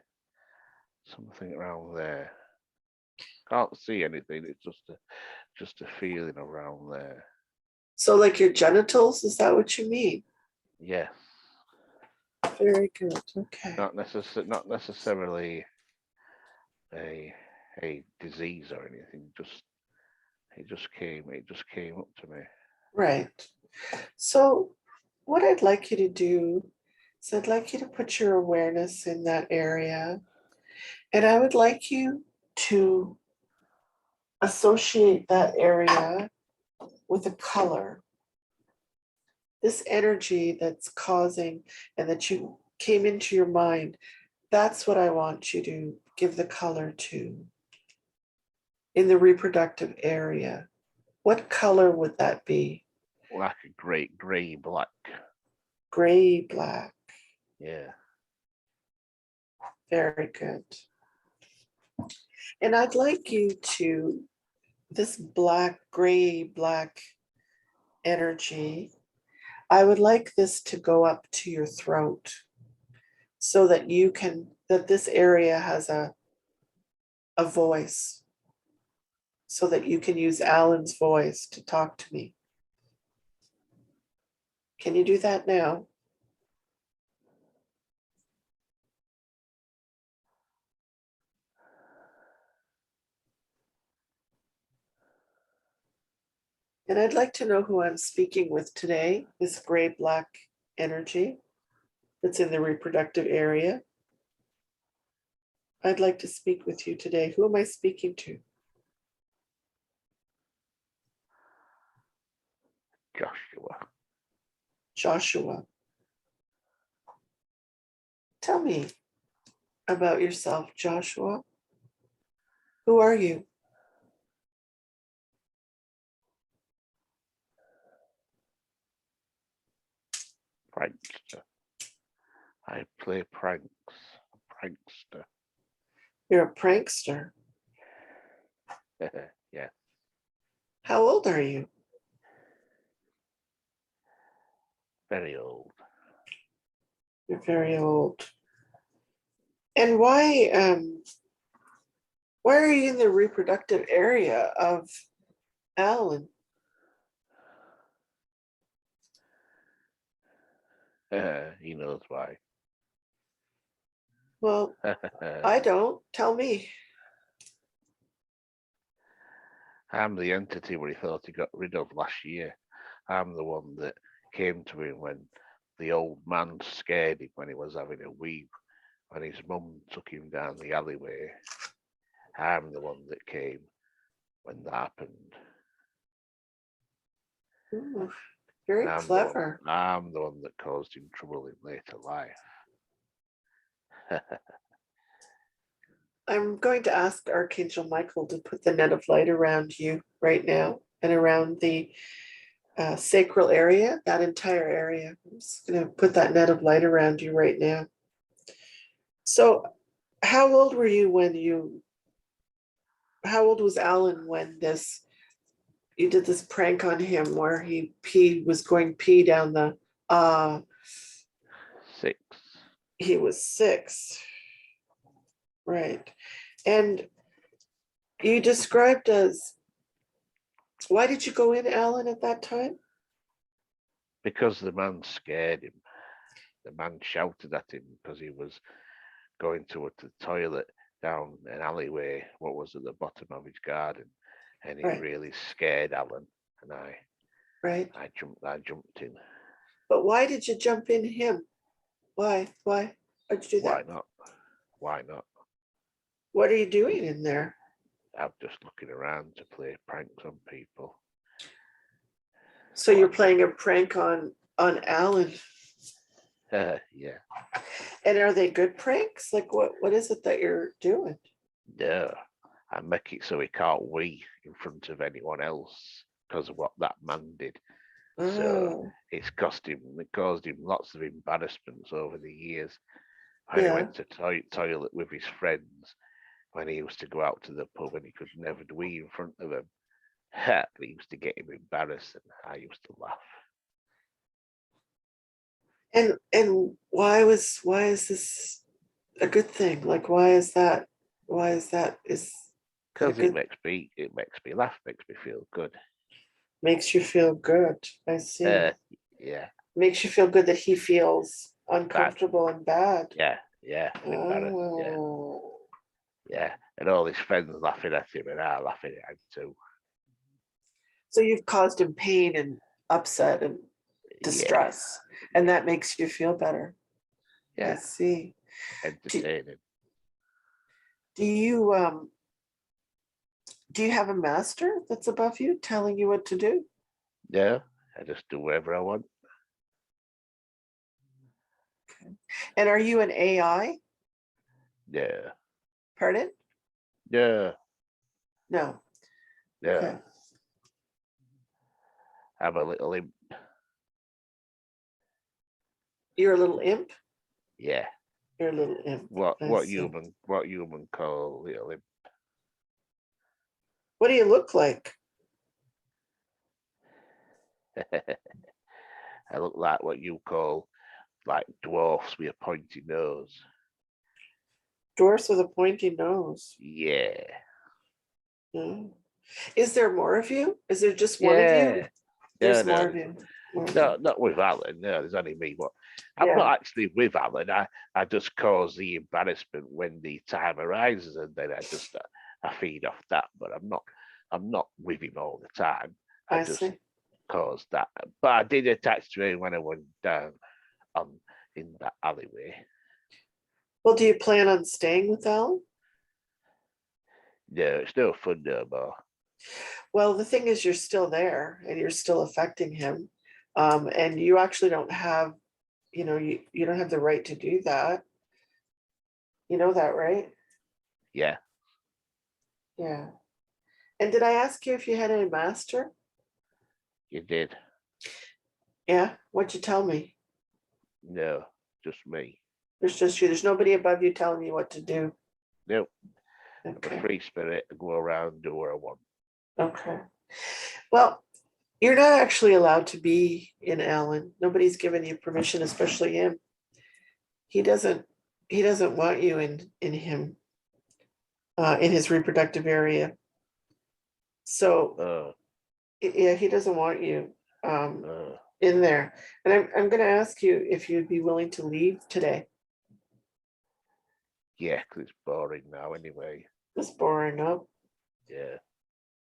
something around there. Can't see anything, it's just a feeling around there. So like your genitals, is that what you mean? Yes. Very good. Okay. Not necessarily a disease or anything, it just came up to me. Right. So what I'd like you to do is I'd like you to put your awareness in that area. And I would like you to associate that area with a color. This energy that's causing and that you came into your mind, that's what I want you to give the color to in the reproductive area. What color would that be? Like a great gray black. Gray, black. Yeah. Very good. And I'd like you to, this black, gray, black energy, I would like this to go up to your throat so that you can, that this area has a voice, so that you can use Alan's voice to talk to me. Can you do that now? And I'd like to know who I'm speaking with today, this gray-black energy that's in the reproductive area. I'd like to speak with you today. Who am I speaking to? Joshua. Joshua. Tell me about yourself, Joshua. Who are you? Prankster. I play pranks. Prankster. You're a prankster. Yeah. How old are you? Very old. You're very old. And why are you in the reproductive area of Alan? He knows why. Well, I don't. Tell me. I'm the entity where he thought he got rid of last year. I'm the one that came to him when the old man scared him when he was having a wee, when his mum took him down the alleyway. I'm the one that came when that happened. Ooh, very I'm clever. I'm the one that caused him trouble in later life. I'm going to ask Archangel Michael to put the net of light around you right now and around the sacral area, that entire area. I'm just going to put that net of light around you right now. So how old were you how old was Alan when you did this prank on him where he was going pee down the, 6. he was 6. Right. And you described as, why did you go in, Alan, at that time? Because the man scared him. The man shouted at him because he was going to the toilet down an alleyway, what was at the bottom of his garden. And he Right. really scared Alan. And I jumped in. But why did you jump in him? Why? Why'd you do that? Why not? why not? What are you doing in there? I'm just looking around to play pranks on people. So you're playing a prank on Alan. Yeah. And are they good pranks? Like what is it that you're doing? No, I make it so he can't wee in front of anyone else because of what that man did. So Oh, it caused him lots of embarrassments over the years. When he yeah. went to toilet with his friends, when he used to go out to the pub and he could never wee in front of them. It used to get him embarrassed, and I used to laugh. And why is this a good thing? Like why is that? Why is that? Is it a Because good, it makes me laugh, makes me feel good. makes you feel good? I see. Yeah, Makes you feel good that he feels bad. uncomfortable and bad. Yeah, embarrassed. Oh. Yeah. And all his friends laughing at him, and I laughing at him too. So you've caused him pain and upset and Yeah, distress, and that makes you feel better. I yeah, see. Do, entertaining. do you have a master that's above you telling you what to do? Yeah, I just do whatever I want. And are you an AI? Yeah, Pardon? yeah, No. yeah. Okay. I'm a little imp. You're a little imp? Yeah. You're a little imp. What I what see. human what human call little imp? What do you look like? I look like what you call like dwarfs with a pointy nose. Dwarfs with a pointy nose. Yeah. Hmm. Is there more of you? Is there just one of you? Yeah. No, There's no, more of you. More of no, you. not with Alan. No, there's only me. What? I'm Yeah, not actually with Alan. I just cause the embarrassment when the time arises, and then I feed off that. But I'm not with him all the time. I I just see. cause that. But I did attach to him when I went down on in that alleyway. Well, do you plan on staying with Alan? No, it's no fun no more. Well, the thing is, you're still there and you're still affecting him. And you actually don't have, you don't have the right to do that. You know that, right? Yeah, Yeah. And did I ask you if you had any master? you did. Yeah. What'd you tell me? No, just me. There's just you. There's nobody above you telling you what to do. Nope. I'm a Okay. free spirit. I go around, do what I want. Okay. Well, you're not actually allowed to be in Alan. Nobody's given you permission, especially him. He doesn't. He doesn't want you in him, in his reproductive area. So Uh, yeah, he doesn't want you um, uh, in there. And I'm going to ask you if you'd be willing to leave today. yeah, 'cause it's boring now anyway. It's boring up. Yeah.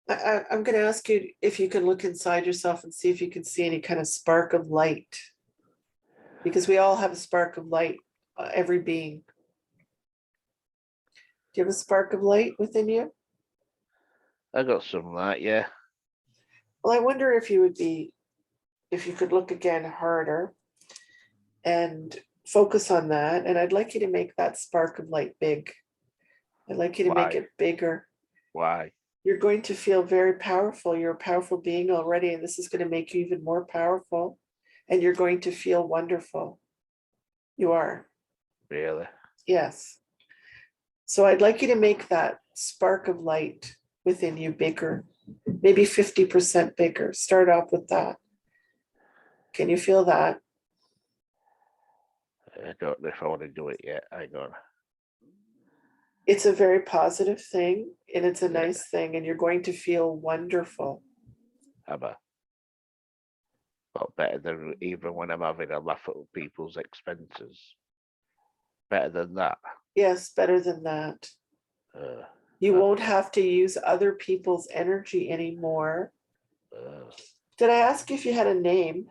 I'm going to ask you if you can look inside yourself and see if you can see any kind of spark of light, because we all have a spark of light, every being. Do you have a spark of light within you? I got some light, yeah. Well, I wonder if if you could look again harder and focus on that. And I'd like you to make that spark of light big. I'd like you to make Why? it bigger. Why? You're going to feel very powerful. You're a powerful being already, and this is going to make you even more powerful. And you're going to feel wonderful. You are. Really? Yes. So I'd like you to make that spark of light within you bigger, maybe 50% bigger. Start off with that. Can you feel that? I don't know if I want to do it yet. Hang on. It's a very positive thing and it's a Yeah, nice thing, and you're going to feel wonderful. I'm a lot better than even when I'm having a laugh at people's expenses. Better than that. Yes, better than that. Uh, You won't okay. have to use other people's energy anymore. Uh, Did I ask if you had a name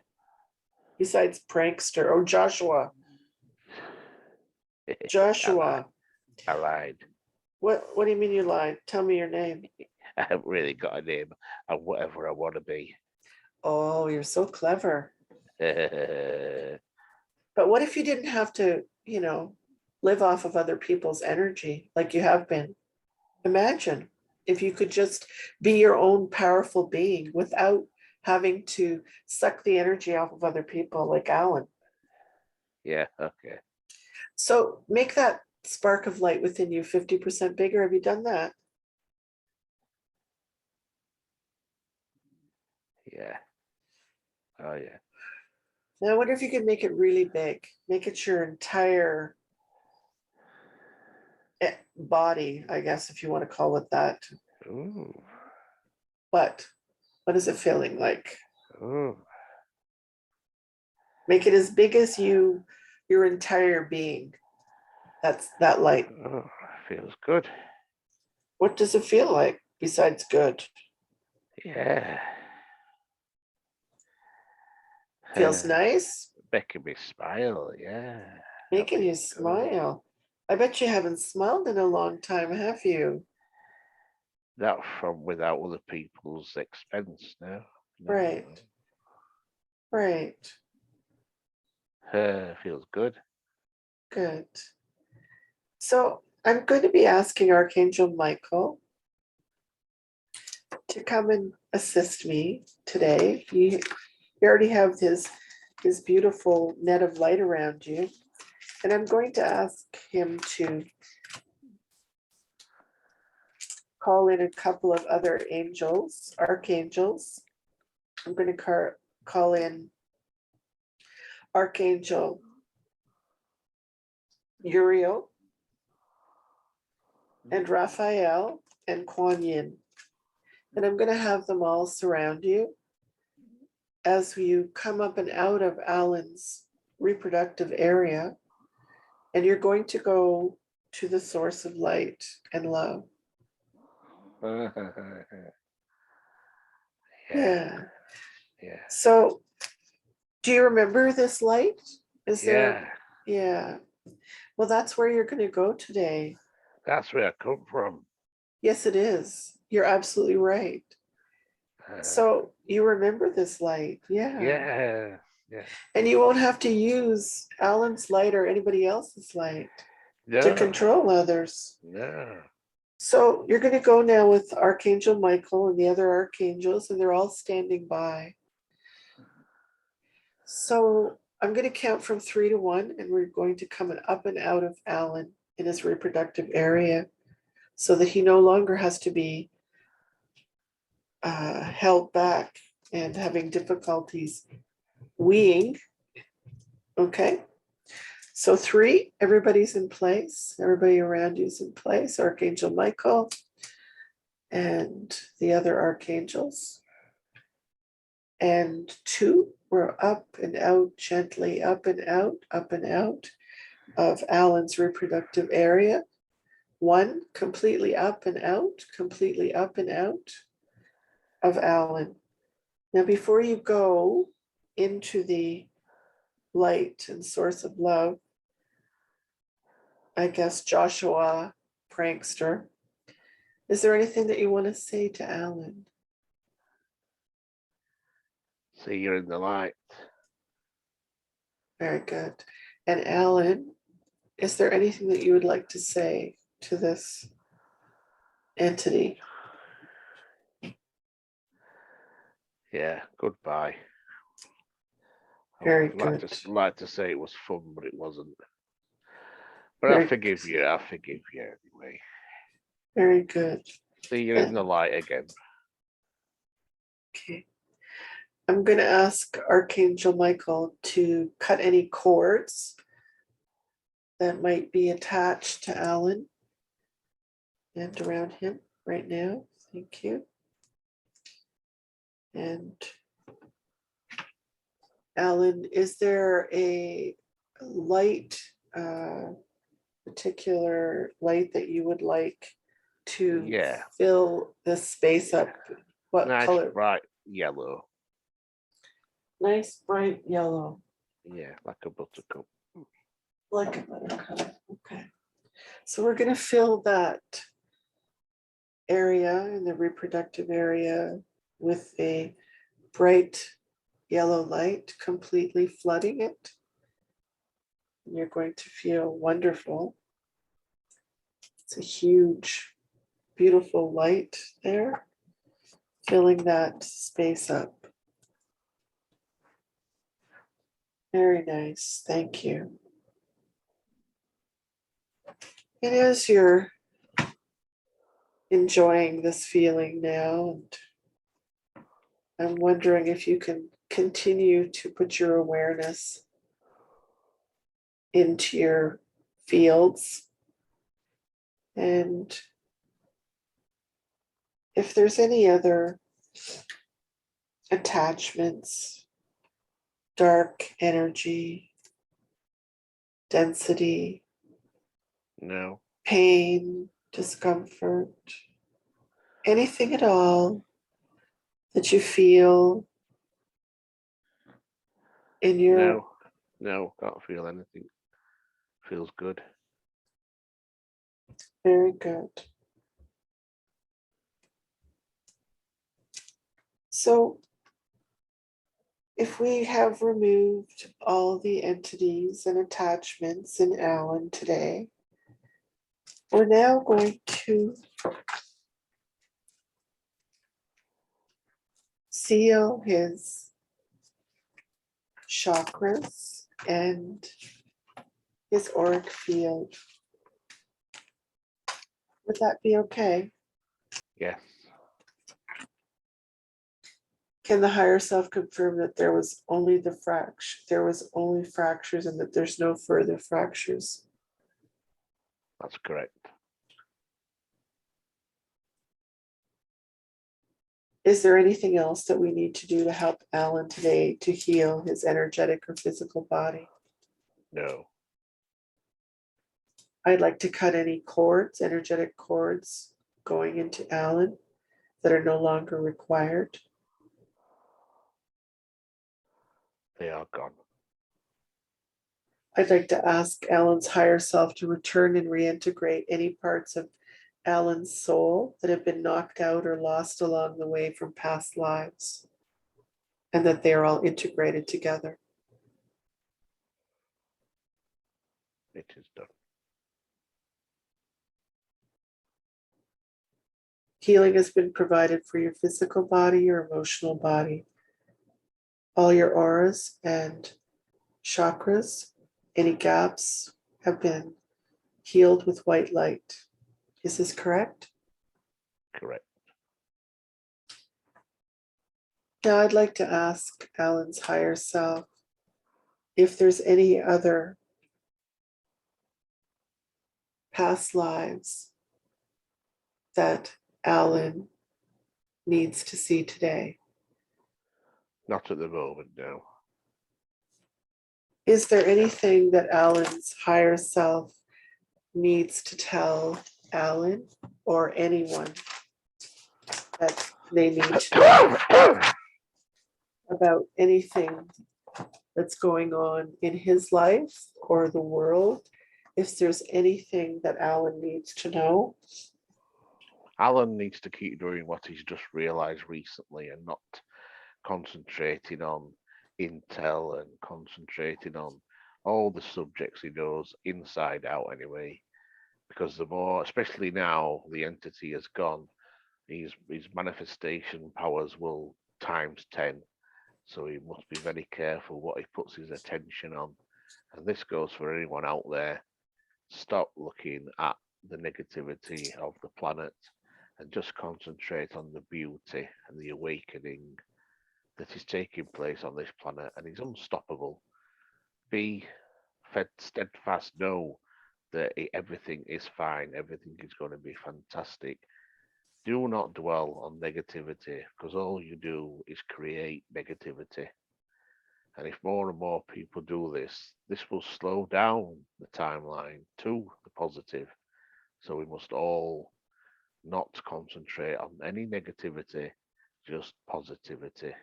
besides prankster? Oh, Joshua. I, Joshua. I lied. What do you mean you lied? Tell me your name. I haven't really got a name. I'm whatever I want to be. Oh, you're so clever. Yeah. But what if you didn't have to, live off of other people's energy like you have been? Imagine if you could just be your own powerful being without having to suck the energy off of other people like Alan. Okay. So make that spark of light within you 50% bigger. Have you done that? Yeah. Oh, yeah. Now, I wonder if you could make it really big. Make it your entire body, I guess, if you want to call it that. Ooh. What is it feeling like? Ooh. Make it as big as your entire being. That's that light. Oh, feels good. What does it feel like besides good? Yeah. Feels nice? Making me smile, yeah. Making you Good. smile. I bet you haven't smiled in a long time, have you? Not from without other people's expense now. No. Right. Right. Feels good. Good. So I'm going to be asking Archangel Michael to come and assist me today. You already have his beautiful net of light around you. And I'm going to ask him to call in a couple of other angels, archangels. I'm going to call in Archangel Uriel and Raphael and Kuan Yin. And I'm going to have them all surround you as you come up and out of Alan's reproductive area. And you're going to go to the source of light and love. Yeah. So, do you remember this light? Is there? Yeah. Well, that's where you're going to go today. That's where I come from. Yes, it is. You're absolutely right. So you remember this light. Yeah. And you won't have to use Alan's light or anybody else's light to control others. No. So you're going to go now with Archangel Michael and the other archangels, and they're all standing by. So I'm going to count from 3 to 1, and we're going to come up and out of Alan in his reproductive area so that he no longer has to be held back and having difficulties weeing. Okay. So 3, everybody's in place. Everybody around you is in place. Archangel Michael and the other archangels. And 2, we're up and out gently, up and out of Alan's reproductive area. 1, completely up and out of Alan. Now, before you go into the light and source of love, I guess Joshua, prankster, is there anything that you want to say to Alan? See you in the light. Very good. And Alan, is there anything that you would like to say to this entity? Yeah, goodbye. Very I'd good. like to say it was fun, but it wasn't. But I forgive you. I forgive you anyway. Very good. See you in the light again. Okay. I'm going to ask Archangel Michael to cut any cords that might be attached to Alan and around him right now. Thank you. And Alan, is there a light, particular light that you would like to fill this space up? What nice, color? Bright yellow. Nice bright yellow. Yeah, like a buttercup. Like a buttercup. Okay. So we're going to fill that area in the reproductive area with a bright yellow light, completely flooding it. And you're going to feel wonderful. It's a huge, beautiful light there, filling that space up. Very nice. Thank you. And as you're enjoying this feeling now, and I'm wondering if you can continue to put your awareness into your fields, and if there's any other attachments, dark energy, density, No. pain, discomfort, anything at all that you feel in your... No, can't feel anything. Feels good. Very good. So if we have removed all the entities and attachments in Alan today, we're now going to seal his chakras and his auric field. Would that be okay? Yes. Can the higher self confirm that there was only fractures and that there's no further fractures? That's correct. Is there anything else that we need to do to help Alan today to heal his energetic or physical body? No. I'd like to cut any cords, energetic cords going into Alan that are no longer required. They are gone. I'd like to ask Alan's higher self to return and reintegrate any parts of Alan's soul that have been knocked out or lost along the way from past lives, and that they are all integrated together. It is done. Healing has been provided for your physical body, your emotional body, all your auras and chakras. Any gaps have been healed with white light. Is this correct? Correct. Now I'd like to ask Alan's higher self if there's any other past lives that Alan needs to see today. Not at the moment, no. Is there anything that Alan's higher self needs to tell Alan or anyone that they need to know about anything that's going on in his life or the world? If there's anything that Alan needs to know? Alan needs to keep doing what he's just realized recently and not concentrating on intel and concentrating on all the subjects he knows inside out anyway. Because the more, especially now, the entity has gone, his manifestation powers will times 10. So he must be very careful what he puts his attention on. And this goes for anyone out there. Stop looking at the negativity of the planet and just concentrate on the beauty and the awakening that is taking place on this planet, and is unstoppable. Be steadfast, know that everything is fine, everything is going to be fantastic. Do not dwell on negativity, because all you do is create negativity. And if more and more people do this, this will slow down the timeline to the positive. So we must all not concentrate on any negativity, just positivity.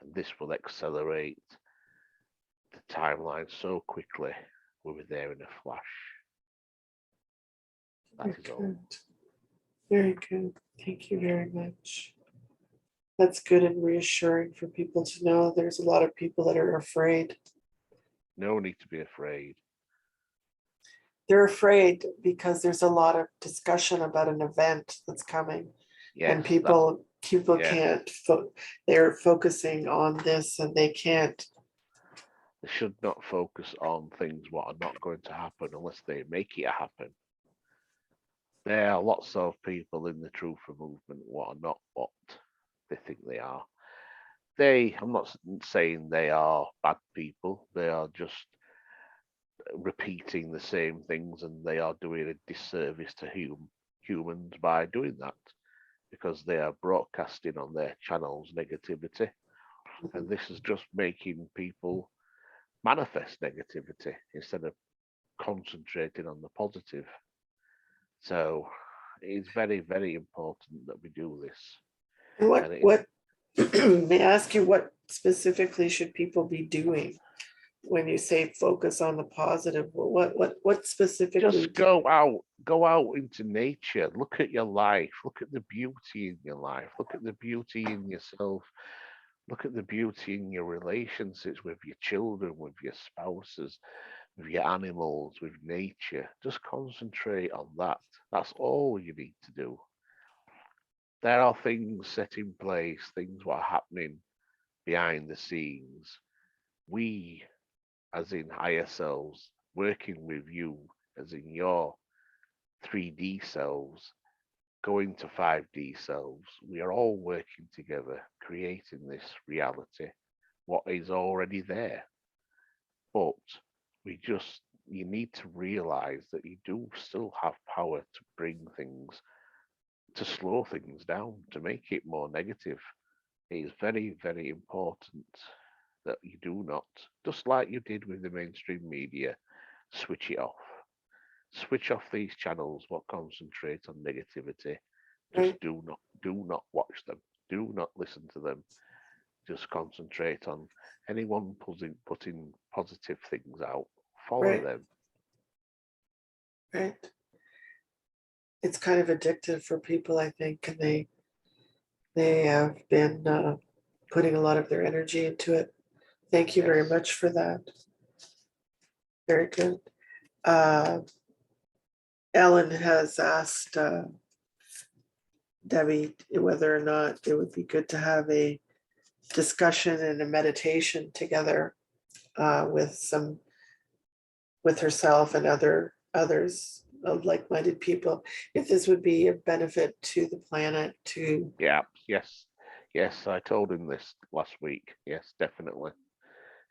And this will accelerate the timeline so quickly, we'll be there in a flash. That is all. Good. Very good. Thank you very much. That's good and reassuring for people to know. There's a lot of people that are afraid. No need to be afraid. They're afraid because there's a lot of discussion about an event that's coming, Yes, and people yeah. can't. They're focusing on this, and they can't. They should not focus on things what are not going to happen unless they make it happen. There are lots of people in the Truther movement what are not what they think they are. I'm not saying they are bad people. They are just repeating the same things, and they are doing a disservice to humans by doing that, because they are broadcasting on their channels negativity, and this is just making people manifest negativity instead of concentrating on the positive. So it's very, very important that we do this. And And what may I ask you, what specifically should people be doing when you say focus on the positive? What specifically? just go out into nature, look at your life, look at the beauty in your life, look at the beauty in yourself, look at the beauty in your relationships with your children, with your spouses, with your animals, with nature. Just concentrate on that. That's all you need to do. There are things set in place, things what are happening behind the scenes. We, as in higher selves, working with you, as in your 3D selves, going to 5D selves, we are all working together, creating this reality, what is already there. But you need to realize that you do still have power to bring things, to slow things down, to make it more negative. It is very, very important that you do not, just like you did with the mainstream media, switch it off. Switch off these channels what concentrate on negativity. Just Right. do not watch them. Do not listen to them. Just concentrate on anyone putting positive things out. Follow Right. them. Right. It's kind of addictive for people, I think, and they have been putting a lot of their energy into it. Thank you very Yes. much for that. Very good. Uh, Ellen has asked Debbi whether or not it would be good to have a discussion and a meditation together with herself and others of like-minded people. If this would be a benefit to the planet, to Yeah. Yes. Yes. I told him this last week. Yes, definitely.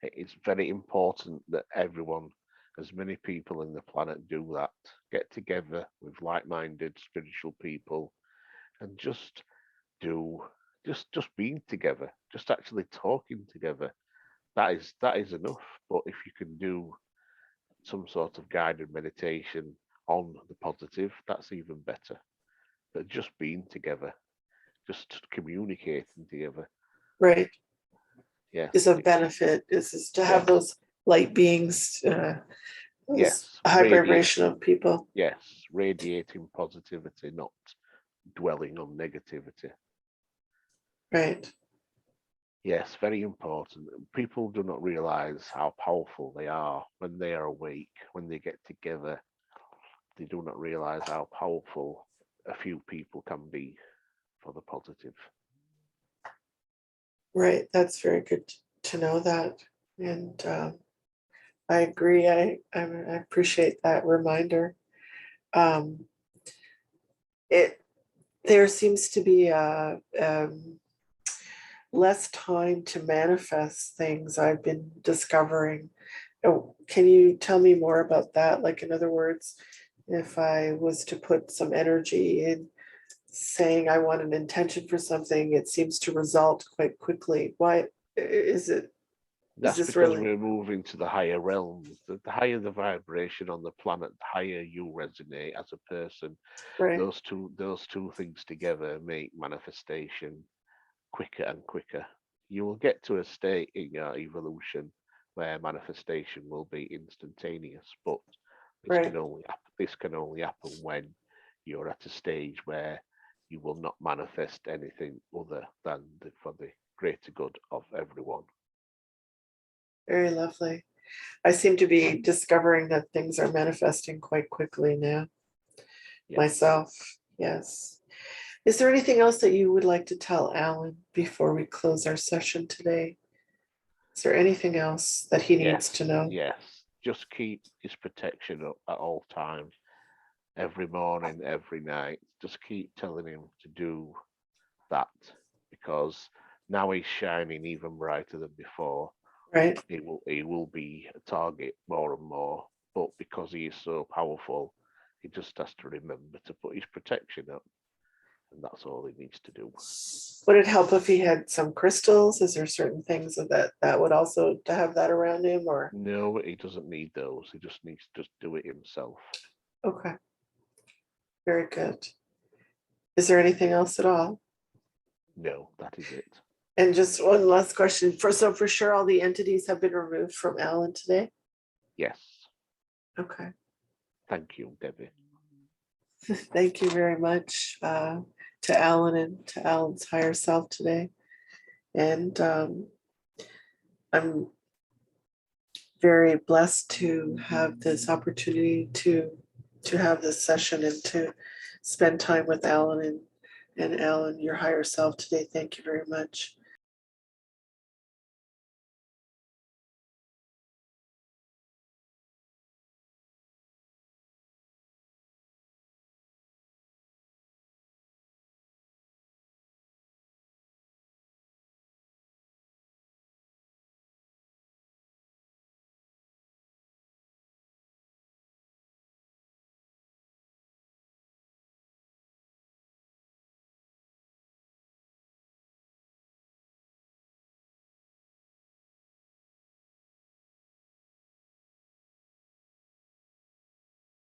It's very important that everyone, as many people in the planet, do that. Get together with like-minded spiritual people and do just being together, just actually talking together. That is enough. But if you can do some sort of guided meditation on the positive, that's even better. But just being together, just communicating together, right, yeah, is a benefit. Is to have yes, those light beings, those yes, high vibration of people. yes, radiating positivity, not dwelling on negativity. Right, Yes, very important. People do not realize how powerful they are when they are awake, when they get together. They do not realize how powerful a few people can be for the positive. right. That's very good to know that, and I agree. I appreciate that reminder. Um, it there seems to be less time to manifest things, I've been discovering. Oh, can you tell me more about that? Like, in other words, if I was to put some energy in saying I want an intention for something, it seems to result quite quickly. Why is it? Is That's this because really we're moving to the higher realms. The higher the vibration on the planet, the higher you resonate as a person. right? Those two things together make manifestation quicker and quicker. You will get to a state in your evolution where manifestation will be instantaneous, but Right, this can only happen when you're at a stage where you will not manifest anything other than for the greater good of everyone. Very lovely. I seem to be discovering that things are manifesting quite quickly now. Yes. Myself, yes. Is there anything else that you would like to tell Alan before we close our session today? Is there anything else that he needs to know? Yes, just keep his protection up at all times, every morning, every night. Just keep telling him to do that, because now he's shining even brighter than before. Right. He will be a target more and more, but because he is so powerful, he just has to remember to put his protection up, and that's all he needs to do. Would it help if he had some crystals? Is there certain things that would also to have that around him, or? No, he doesn't need those. He just needs to just do it himself. Okay. Very good. Is there anything else at all? No, that is it. And just one last question. So for sure all the entities have been removed from Alan today? Yes. Okay. Thank you, Debbi. Thank you very much to Alan and to Alan's higher self today. And I'm very blessed to have this opportunity to have this session and to spend time with Alan and Alan, your higher self today. Thank you very much.